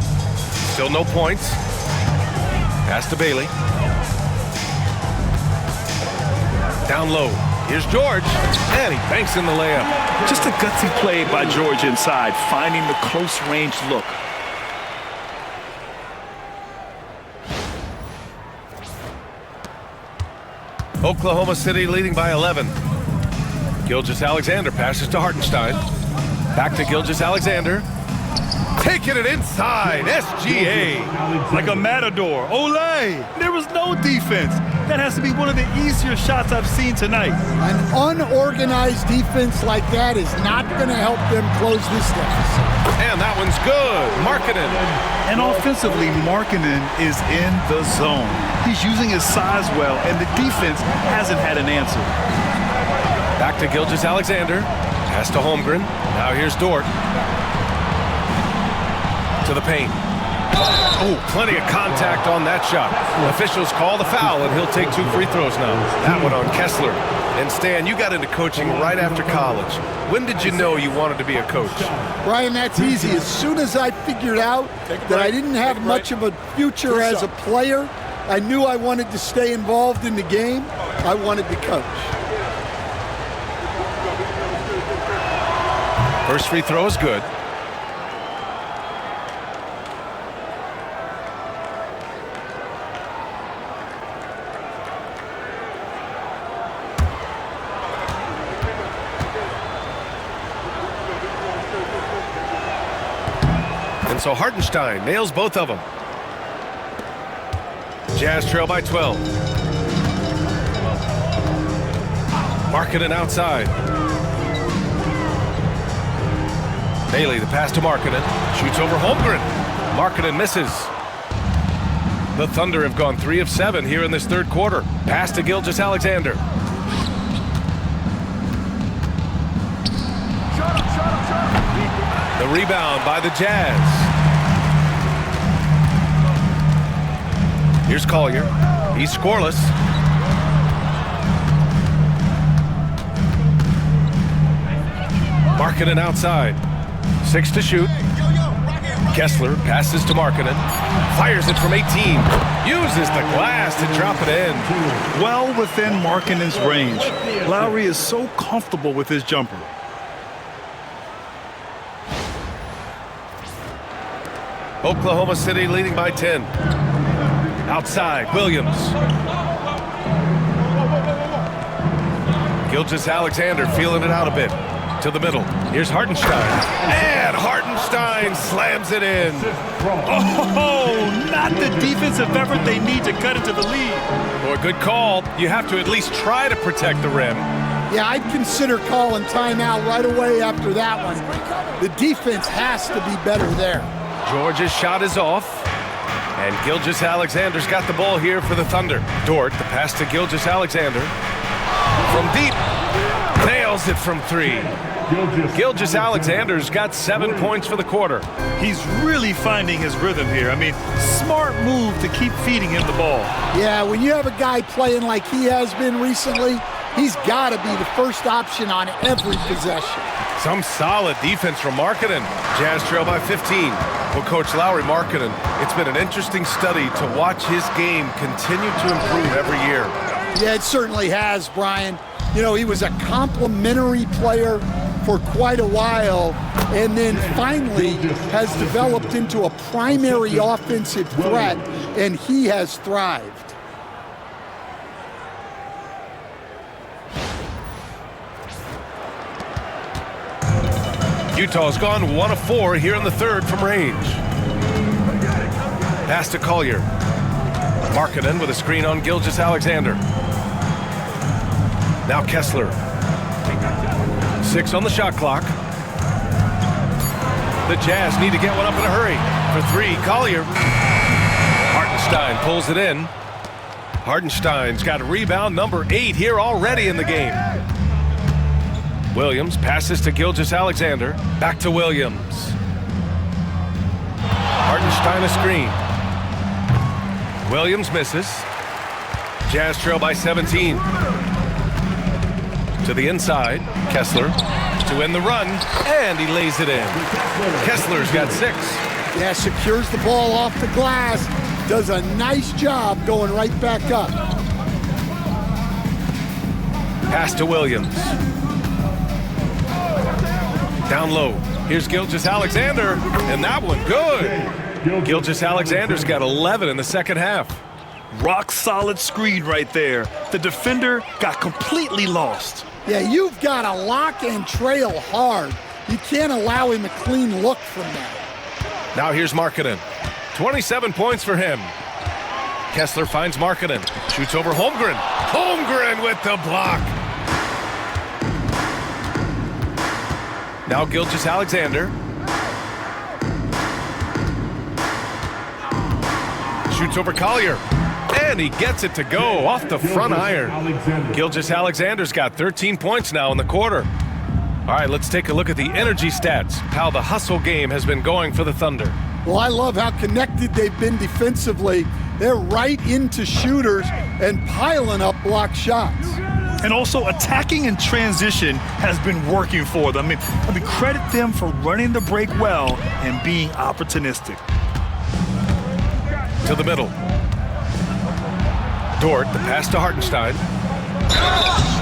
Still no points. Pass to Bailey. Down low. Here's George. And he banks in the layup. Just a gutsy play by George inside, finding the close range look. Oklahoma City leading by 11. Gilgeous-Alexander passes to Hartenstein. Back to Gilgeous-Alexander. Taking it inside, SGA. Like a matador. Olay! There was no defense. That has to be one of the easier shots I've seen tonight. An unorganized defense like that is not going to help them close this deficit. And that one's good. Markkanen. And offensively, Markkanen is in the zone. He's using his size well, and the defense hasn't had an answer. Back to Gilgeous-Alexander. Pass to Holmgren. Now here's Dort. To the paint. Oh, plenty of contact on that shot. Officials call the foul, and he'll take 2 free throws now. That one on Kessler. And Stan, you got into coaching right after college. When did you know you wanted to be a coach? Brian, that's easy. As soon as I figured out that I didn't have much of a future as a player, I knew I wanted to stay involved in the game. I wanted to coach. First free throw is good. And so Hartenstein nails both of them. Jazz trail by 12. Markkanen outside. Bailey, the pass to Markkanen. Shoots over Holmgren. Markkanen misses. The Thunder have gone 3 of 7 here in this third quarter. Pass to Gilgeous-Alexander. The rebound by the Jazz. Here's Collier. He's scoreless. Markkanen outside. 6 to shoot. Kessler passes to Markkanen. Fires it from 18. Uses the glass to drop it in. Well within Markkanen's range. Lowry is so comfortable with his jumper. Oklahoma City leading by 10. Outside, Williams. Gilgeous-Alexander feeling it out a bit. To the middle. Here's Hartenstein. And Hartenstein slams it in. Oh, not the defensive effort they need to cut into the lead. Boy, good call. You have to at least try to protect the rim. Yeah, I'd consider calling timeout right away after that one. The defense has to be better there. George's shot is off. And Gilgeous-Alexander's got the ball here for the Thunder. Dort, the pass to Gilgeous-Alexander. From deep, nails it from 3. Gilgeous-Alexander's got 7 points for the quarter. He's really finding his rhythm here. I mean, smart move to keep feeding him the ball. Yeah, when you have a guy playing like he has been recently, he's got to be the first option on every possession. Some solid defense from Markkanen. Jazz trail by 15. Well, Coach Lowry, Markkanen, it's been an interesting study to watch his game continue to improve every year. Yeah, it certainly has, Brian. You know, he was a complimentary player for quite a while, and then finally has developed into a primary offensive threat, and he has thrived. Utah's gone 1 of 4 here in the third from range. Pass to Collier. Markkanen with a screen on Gilgeous-Alexander. Now Kessler. 6 on the shot clock. The Jazz need to get one up in a hurry. For 3, Collier. Hartenstein pulls it in. Hartenstein's got rebound number 8 here already in the game. Williams passes to Gilgeous-Alexander. Back to Williams. Hartenstein a screen. Williams misses. Jazz trail by 17. To the inside. Kessler to end the run, and he lays it in. Kessler's got 6. Yeah, secures the ball off the glass. Does a nice job going right back up. Pass to Williams. Down low. Here's Gilgeous-Alexander, and that one good. Gilgeous-Alexander's got 11 in the second half. Rock solid screen right there. The defender got completely lost. Yeah, you've got to lock and trail hard. You can't allow him a clean look from that. Now here's Markkanen. 27 points for him. Kessler finds Markkanen. Shoots over Holmgren. Holmgren with the block. Now Gilgeous-Alexander. Shoots over Collier. And he gets it to go off the front iron. Gilgeous-Alexander's got 13 points now in the quarter. All right, let's take a look at the energy stats, how the hustle game has been going for the Thunder. Well, I love how connected they've been defensively. They're right into shooters and piling up block shots. And also attacking in transition has been working for them. I mean, credit them for running the break well and being opportunistic. To the middle. Dort, the pass to Hartenstein.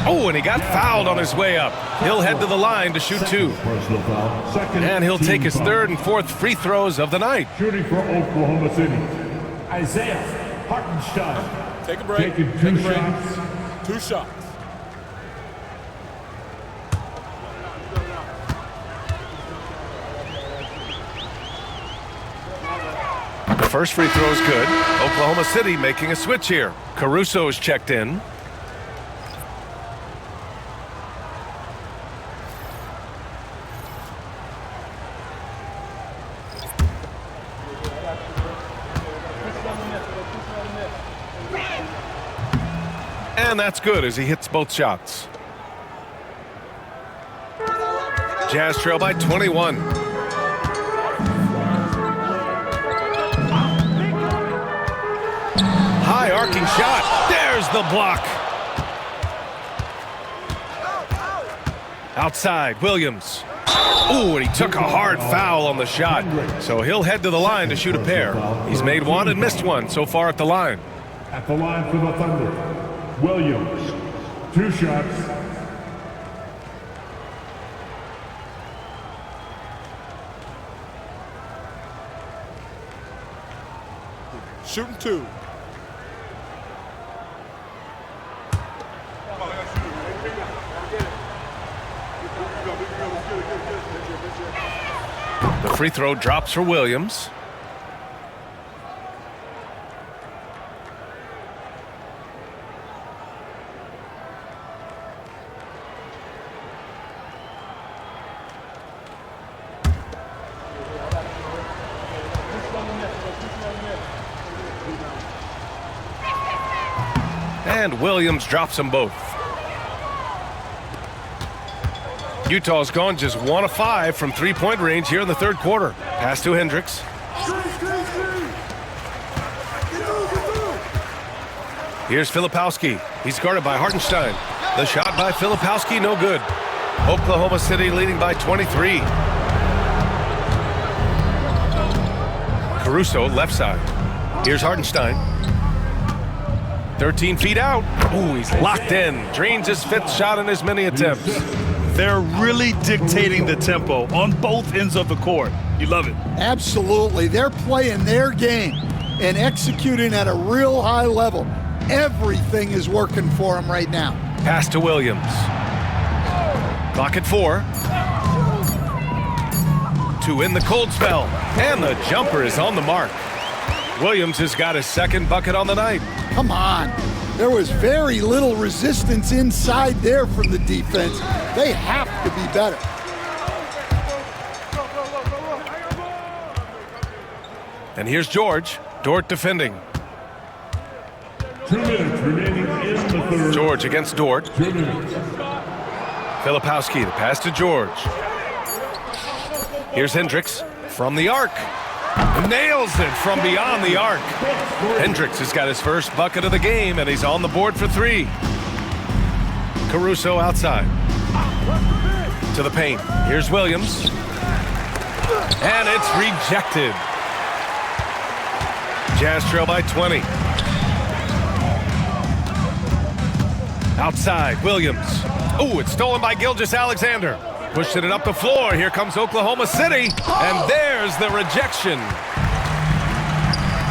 Oh, and he got fouled on his way up. He'll head to the line to shoot 2. And he'll take his 3rd and 4th free throws of the night. Shooting for Oklahoma City, Isaiah Hartenstein. Take a break. Taking 2 shots. 2 shots. The first free throw is good. Oklahoma City making a switch here. Caruso's checked in. And that's good as he hits both shots. Jazz trail by 21. High arcing shot. There's the block. Outside, Williams. Ooh, and he took a hard foul on the shot. So he'll head to the line to shoot a pair. He's made 1 and missed 1 so far at the line. At the line for the Thunder, Williams, 2 shots. Shooting 2. The free throw drops for Williams. And Williams drops them both. Utah's gone just 1 of 5 from three-point range here in the third quarter. Pass to Hendricks. Here's Filipowski. He's guarded by Hartenstein. The shot by Filipowski, no good. Oklahoma City leading by 23. Caruso, left side. Here's Hartenstein. 13 feet out. Ooh, he's locked in. Drains his 5th shot in as many attempts. They're really dictating the tempo on both ends of the court. You love it. Absolutely. They're playing their game and executing at a real high level. Everything is working for them right now. Pass to Williams. Clock at 4. To win the cold spell. And the jumper is on the mark. Williams has got his 2nd bucket on the night. Come on. There was very little resistance inside there from the defense. They have to be better. And here's George. Dort defending. 2 minutes remaining in the third. George against Dort. 2 minutes. Filipowski, the pass to George. Here's Hendricks from the arc. Nails it from beyond the arc. Hendricks has got his first bucket of the game, and he's on the board for 3. Caruso outside. To the paint. Here's Williams. And it's rejected. Jazz trail by 20. Outside, Williams. Oh, it's stolen by Gilgeous-Alexander. Pushing it up the floor. Here comes Oklahoma City. And there's the rejection.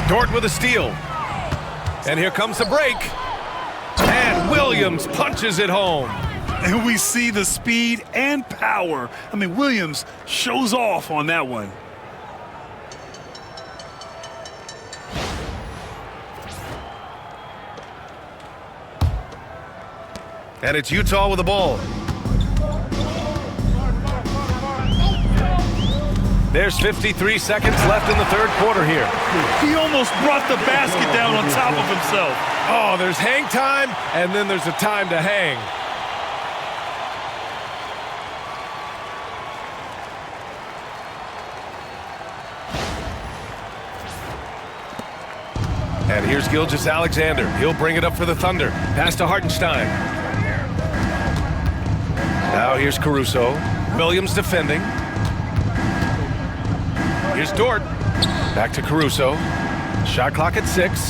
Dort with a steal. And here comes the break. And Williams punches it home. And we see the speed and power. I mean, Williams shows off on that one. And it's Utah with the ball. There's 53 seconds left in the third quarter here. He almost brought the basket down on top of himself. Oh, there's hang time, and then there's a time to hang. And here's Gilgeous-Alexander. He'll bring it up for the Thunder. Pass to Hartenstein. Now here's Caruso. Williams defending. Here's Dort. Back to Caruso. Shot clock at 6.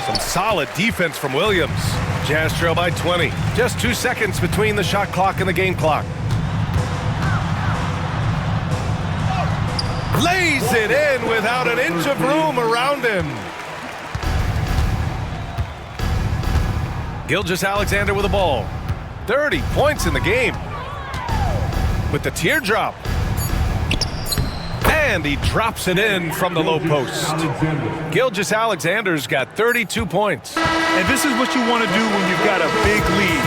Some solid defense from Williams. Jazz trail by 20. Just 2 seconds between the shot clock and the game clock. Lays it in without an inch of room around him. Gilgeous-Alexander with the ball. 30 points in the game. With the teardrop. And he drops it in from the low post. Gilgeous-Alexander's got 32 points. And this is what you want to do when you've got a big lead.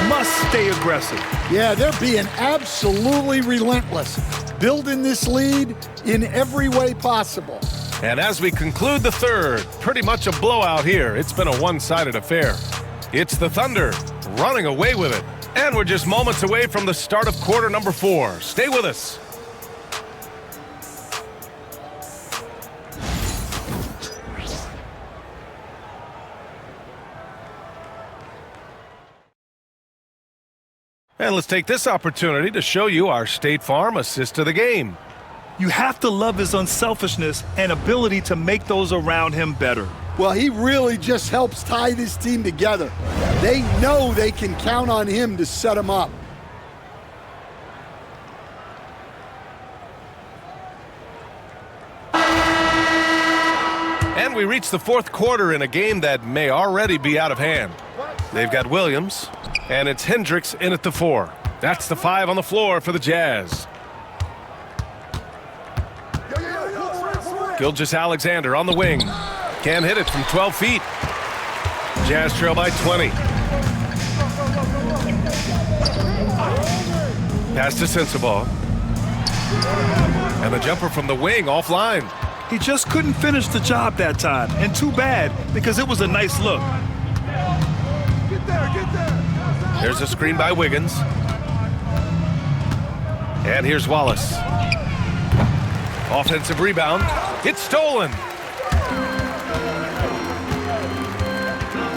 You must stay aggressive. Yeah, they're being absolutely relentless. Building this lead in every way possible. And as we conclude the third, pretty much a blowout here. It's been a one-sided affair. It's the Thunder running away with it. And we're just moments away from the start of quarter number 4. Stay with us. And let's take this opportunity to show you our State Farm assist of the game. You have to love his unselfishness and ability to make those around him better. Well, he really just helps tie this team together. They know they can count on him to set them up. And we reach the fourth quarter in a game that may already be out of hand. They've got Williams, and it's Hendricks in at the 4. That's the 5 on the floor for the Jazz. Gilgeous-Alexander on the wing. Can't hit it from 12 feet. Jazz trail by 20. Pass to Sensabaugh. And the jumper from the wing offline. He just couldn't finish the job that time. And too bad, because it was a nice look. There's a screen by Wiggins. And here's Wallace. Offensive rebound. It's stolen.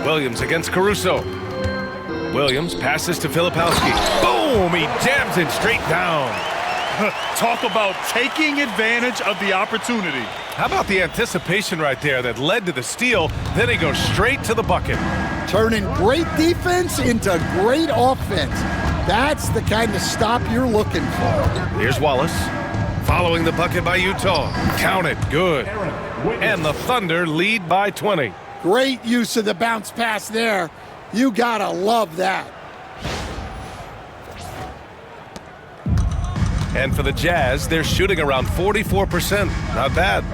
Williams against Caruso. Williams passes to Filipowski. Boom! He jams it straight down. Talk about taking advantage of the opportunity. How about the anticipation right there that led to the steal? Then he goes straight to the bucket. Turning great defense into great offense. That's the kind of stop you're looking for. Here's Wallace. Following the bucket by Utah. Count it. Good. And the Thunder lead by 20. Great use of the bounce pass there. You gotta love that. And for the Jazz, they're shooting around 44%. Not bad.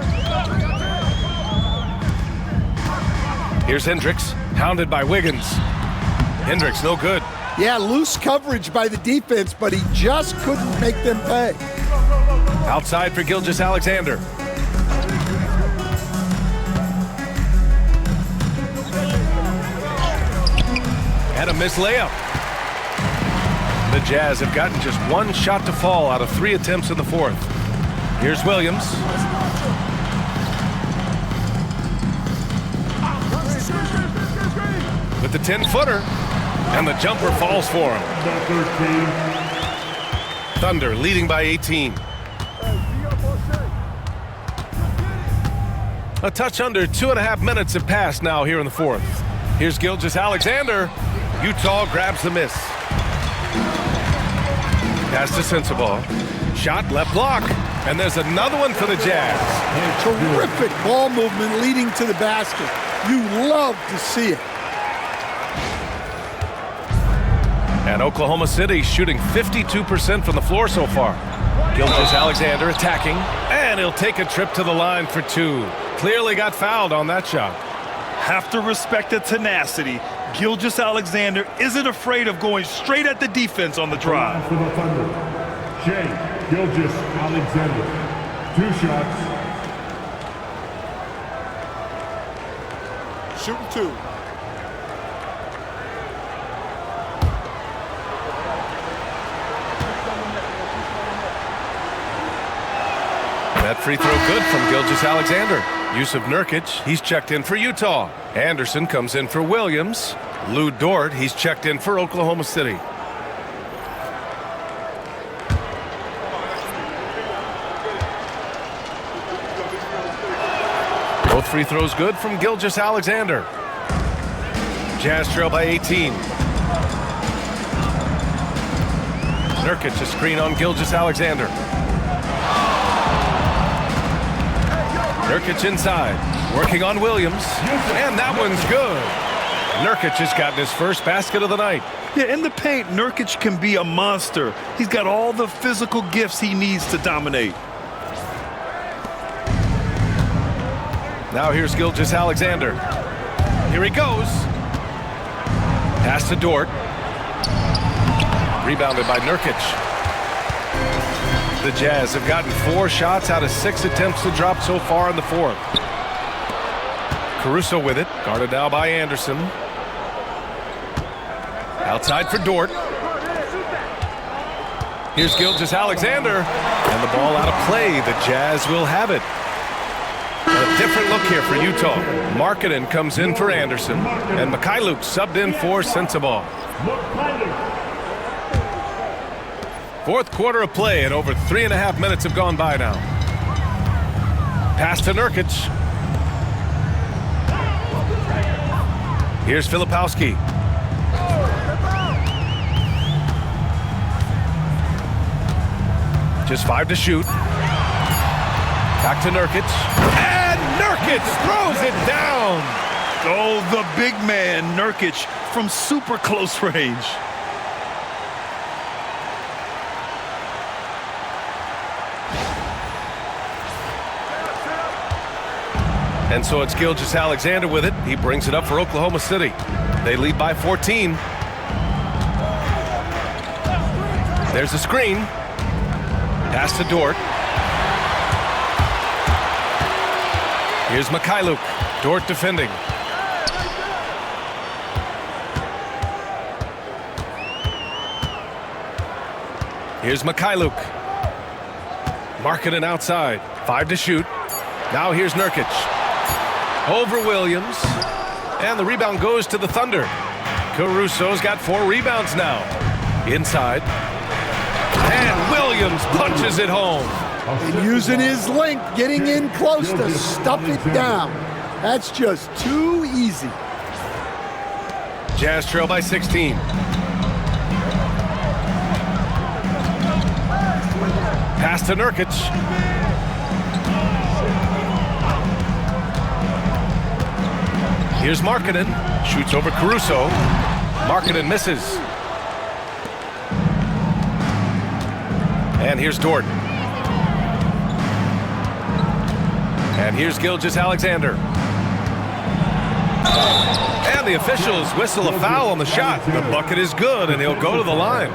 Here's Hendricks, hounded by Wiggins. Hendricks, no good. Yeah, loose coverage by the defense, but he just couldn't make them pay. Outside for Gilgeous-Alexander. And a missed layup. The Jazz have gotten just one shot to fall out of 3 attempts in the fourth. Here's Williams. With the 10-footer. And the jumper falls for him. Thunder leading by 18. A touch under 2.5 minutes have passed now here in the fourth. Here's Gilgeous-Alexander. Utah grabs the miss. Pass to Sensabaugh. Shot, left block. And there's another one for the Jazz. Terrific ball movement leading to the basket. You love to see it. And Oklahoma City shooting 52% from the floor so far. Gilgeous-Alexander attacking. And he'll take a trip to the line for 2. Clearly got fouled on that shot. Have to respect the tenacity. Gilgeous-Alexander isn't afraid of going straight at the defense on the drive. For the Thunder, Shai Gilgeous-Alexander. 2 shots. Shooting 2. That free throw good from Gilgeous-Alexander. Use of Nurkic, he's checked in for Utah. Anderson comes in for Williams. Lou Dort, he's checked in for Oklahoma City. Both free throws good from Gilgeous-Alexander. Jazz trail by 18. Nurkic a screen on Gilgeous-Alexander. Nurkic inside, working on Williams, and that one's good. Nurkic has gotten his first basket of the night. Yeah, in the paint, Nurkic can be a monster. He's got all the physical gifts he needs to dominate. Now here's Gilgeous-Alexander. Here he goes. Pass to Dort. Rebounded by Nurkic. The Jazz have gotten 4 shots out of 6 attempts to drop so far in the fourth. Caruso with it, guarded now by Anderson. Outside for Dort. Here's Gilgeous-Alexander, and the ball out of play. The Jazz will have it. A different look here for Utah. Markkanen comes in for Anderson, and Mikhailuk subbed in for Sensabaugh. Fourth quarter of play, and over 3.5 minutes have gone by now. Pass to Nurkic. Here's Filipowski. Just 5 to shoot. Back to Nurkic. And Nurkic throws it down. Oh, the big man, Nurkic, from super close range. And so it's Gilgeous-Alexander with it. He brings it up for Oklahoma City. They lead by 14. There's a screen. Pass to Dort. Here's Mikhailuk. Dort defending. Here's Mikhailuk. Markkanen outside. 5 to shoot. Now here's Nurkic. Over Williams. And the rebound goes to the Thunder. Caruso's got 4 rebounds now. Inside. And Williams punches it home. And using his length, getting in close to stuff it down. That's just too easy. Jazz trail by 16. Pass to Nurkic. Here's Markkanen. Shoots over Caruso. Markkanen misses. And here's Dort. And here's Gilgeous-Alexander. And the officials whistle a foul on the shot. The bucket is good, and he'll go to the line.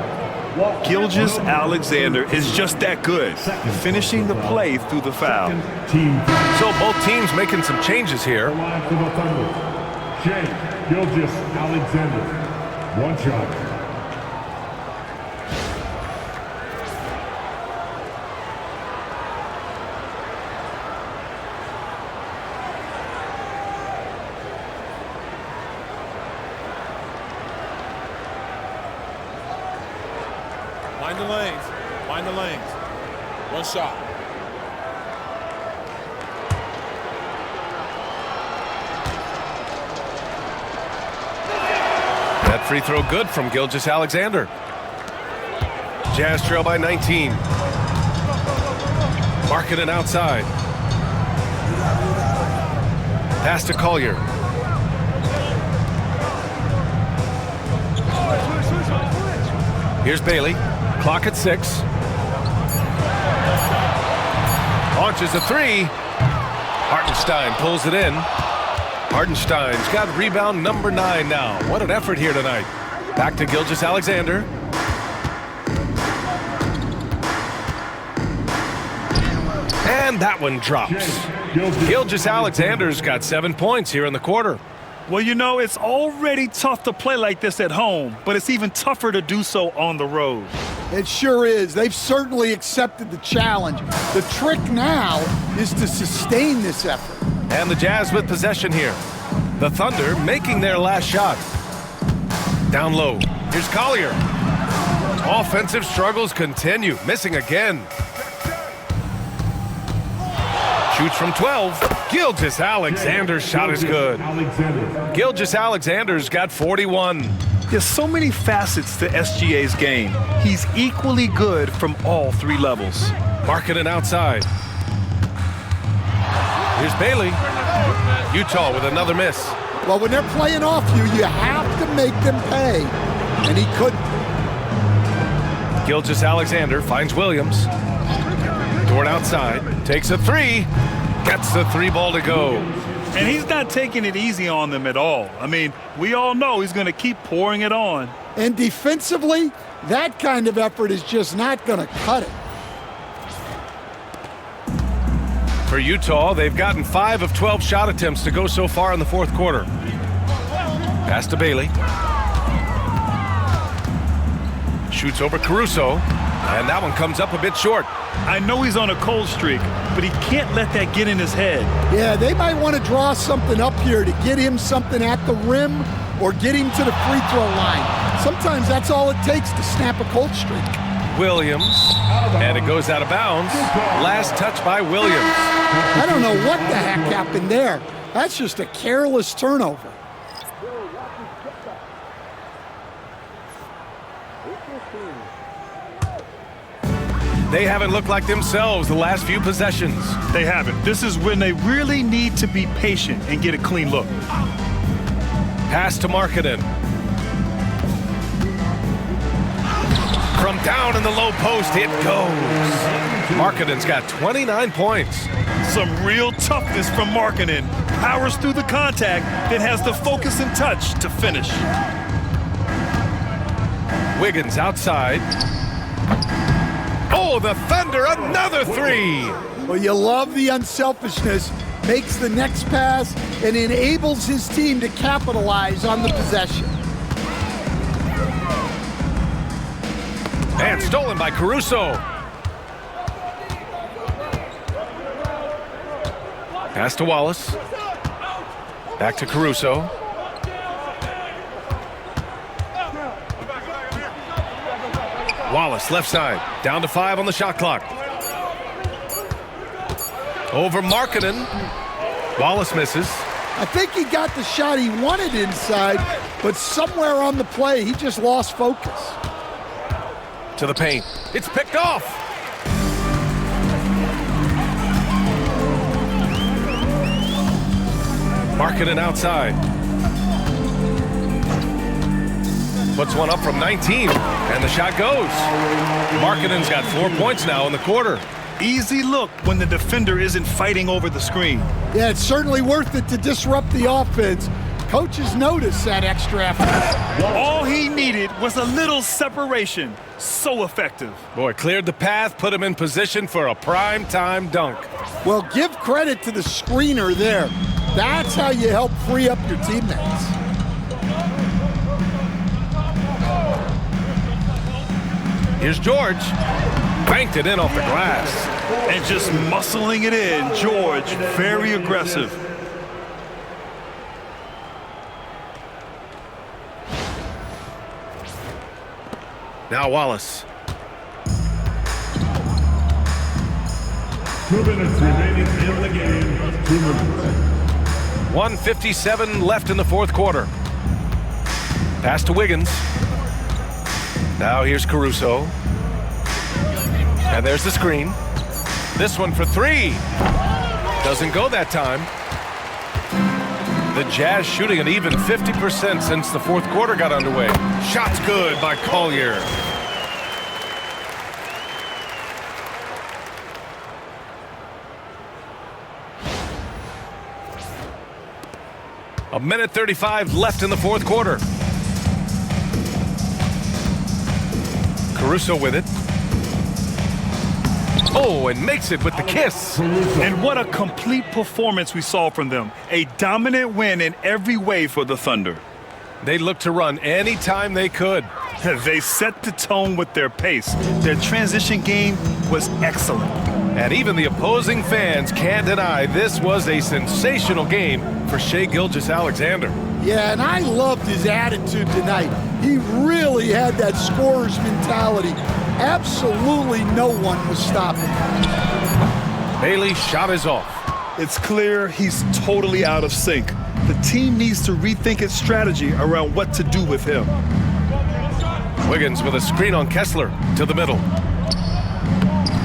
Gilgeous-Alexander is just that good, finishing the play through the foul. So both teams making some changes here. Gilgeous-Alexander, 1 shot. Mind the lanes. Mind the lanes. 1 shot. That free throw good from Gilgeous-Alexander. Jazz trail by 19. Markkanen outside. Pass to Collier. Here's Bailey. Clock at 6. Launches a 3. Hartenstein pulls it in. Hartenstein's got rebound number 9 now. What an effort here tonight. Back to Gilgeous-Alexander. And that one drops. Gilgeous-Alexander's got 7 points here in the quarter. Well, you know, it's already tough to play like this at home, but it's even tougher to do so on the road. It sure is. They've certainly accepted the challenge. The trick now is to sustain this effort. And the Jazz with possession here. The Thunder making their last shot. Down low. Here's Collier. Offensive struggles continue. Missing again. Shoots from 12. Gilgeous-Alexander's shot is good. Gilgeous-Alexander's got 41. There's so many facets to SGA's game. He's equally good from all 3 levels. Markkanen outside. Here's Bailey. Utah with another miss. Well, when they're playing off you, you have to make them pay. And he couldn't. Gilgeous-Alexander finds Williams. Dort outside. Takes a 3. Gets the 3 ball to go. And he's not taking it easy on them at all. I mean, we all know he's going to keep pouring it on. And defensively, that kind of effort is just not going to cut it. For Utah, they've gotten 5 of 12 shot attempts to go so far in the 4th quarter. Pass to Bailey. Shoots over Caruso. And that one comes up a bit short. I know he's on a cold streak, but he can't let that get in his head. Yeah, they might want to draw something up here to get him something at the rim or get him to the free throw line. Sometimes that's all it takes to snap a cold streak. Williams, and it goes out of bounds. Last touch by Williams. I don't know what the heck happened there. That's just a careless turnover. They haven't looked like themselves the last few possessions. They haven't. This is when they really need to be patient and get a clean look. Pass to Markkanen. From down in the low post, it goes. Markkanen's got 29 points. Some real toughness from Markkanen. Powers through the contact, then has the focus and touch to finish. Wiggins outside. Oh, the Thunder, another 3. Well, you love the unselfishness. makes the next pass, and enables his team to capitalize on the possession. And stolen by Caruso. Pass to Wallace. Back to Caruso. Wallace, left side. Down to 5 on the shot clock. Over Markkanen. Wallace misses. I think he got the shot he wanted inside, but somewhere on the play, he just lost focus. To the paint. It's picked off. Markkanen outside. Puts one up from 19, and the shot goes. Markkanen's got 4 points now in the quarter. Easy look when the defender isn't fighting over the screen. Yeah, it's certainly worth it to disrupt the offense. Coaches notice that extra effort. All he needed was a little separation. So effective. Boy, cleared the path, put him in position for a prime-time dunk. Well, give credit to the screener there. That's how you help free up your teammates. Here's George. Banked it in off the glass. And just muscling it in, George, very aggressive. Now Wallace. 2 minutes remaining in the game. 2 minutes. 1:57 left in the fourth quarter. Pass to Wiggins. Now here's Caruso. And there's the screen. This one for 3. Doesn't go that time. The Jazz shooting an even 50% since the fourth quarter got underway. Shot's good by Collier. A minute 35 left in the fourth quarter. Caruso with it. Oh, and makes it with the kiss. And what a complete performance we saw from them. A dominant win in every way for the Thunder. They looked to run anytime they could. They set the tone with their pace. Their transition game was excellent. And even the opposing fans can't deny this was a sensational game for Shai Gilgeous-Alexander. Yeah, and I loved his attitude tonight. He really had that scorer's mentality. Absolutely no one was stopping him. Bailey's shot is off. It's clear he's totally out of sync. The team needs to rethink its strategy around what to do with him. Wiggins with a screen on Kessler to the middle.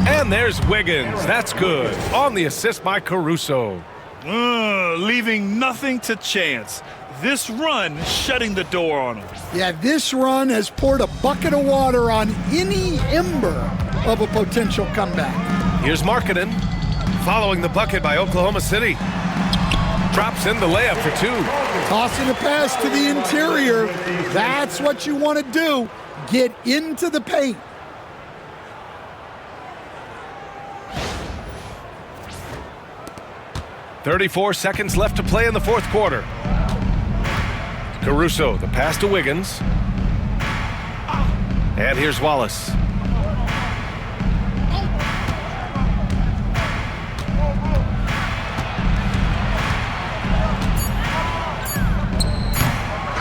And there's Wiggins. That's good. On the assist by Caruso. Leaving nothing to chance. This run shutting the door on him. Yeah, this run has poured a bucket of water on any ember of a potential comeback. Here's Markkanen. Following the bucket by Oklahoma City. Drops in the layup for 2. Tossing a pass to the interior. That's what you want to do. Get into the paint. .34 seconds left to play in the fourth quarter. Caruso, the pass to Wiggins. And here's Wallace.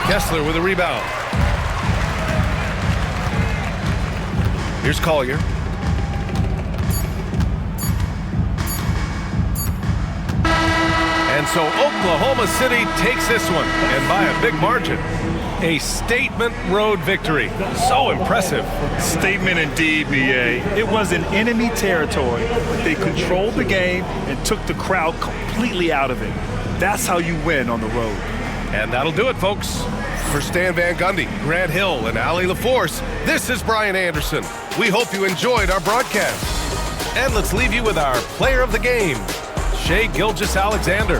Kessler with a rebound. Here's Collier. And so Oklahoma City takes this one, and by a big margin. A statement road victory. So impressive. Statement indeed, B.A. It was in enemy territory, but they controlled the game and took the crowd completely out of it. That's how you win on the road. And that'll do it, folks. For Stan Van Gundy, Grant Hill, and Allie LaForce, this is Brian Anderson. We hope you enjoyed our broadcast. And let's leave you with our player of the game, Shai Gilgeous-Alexander.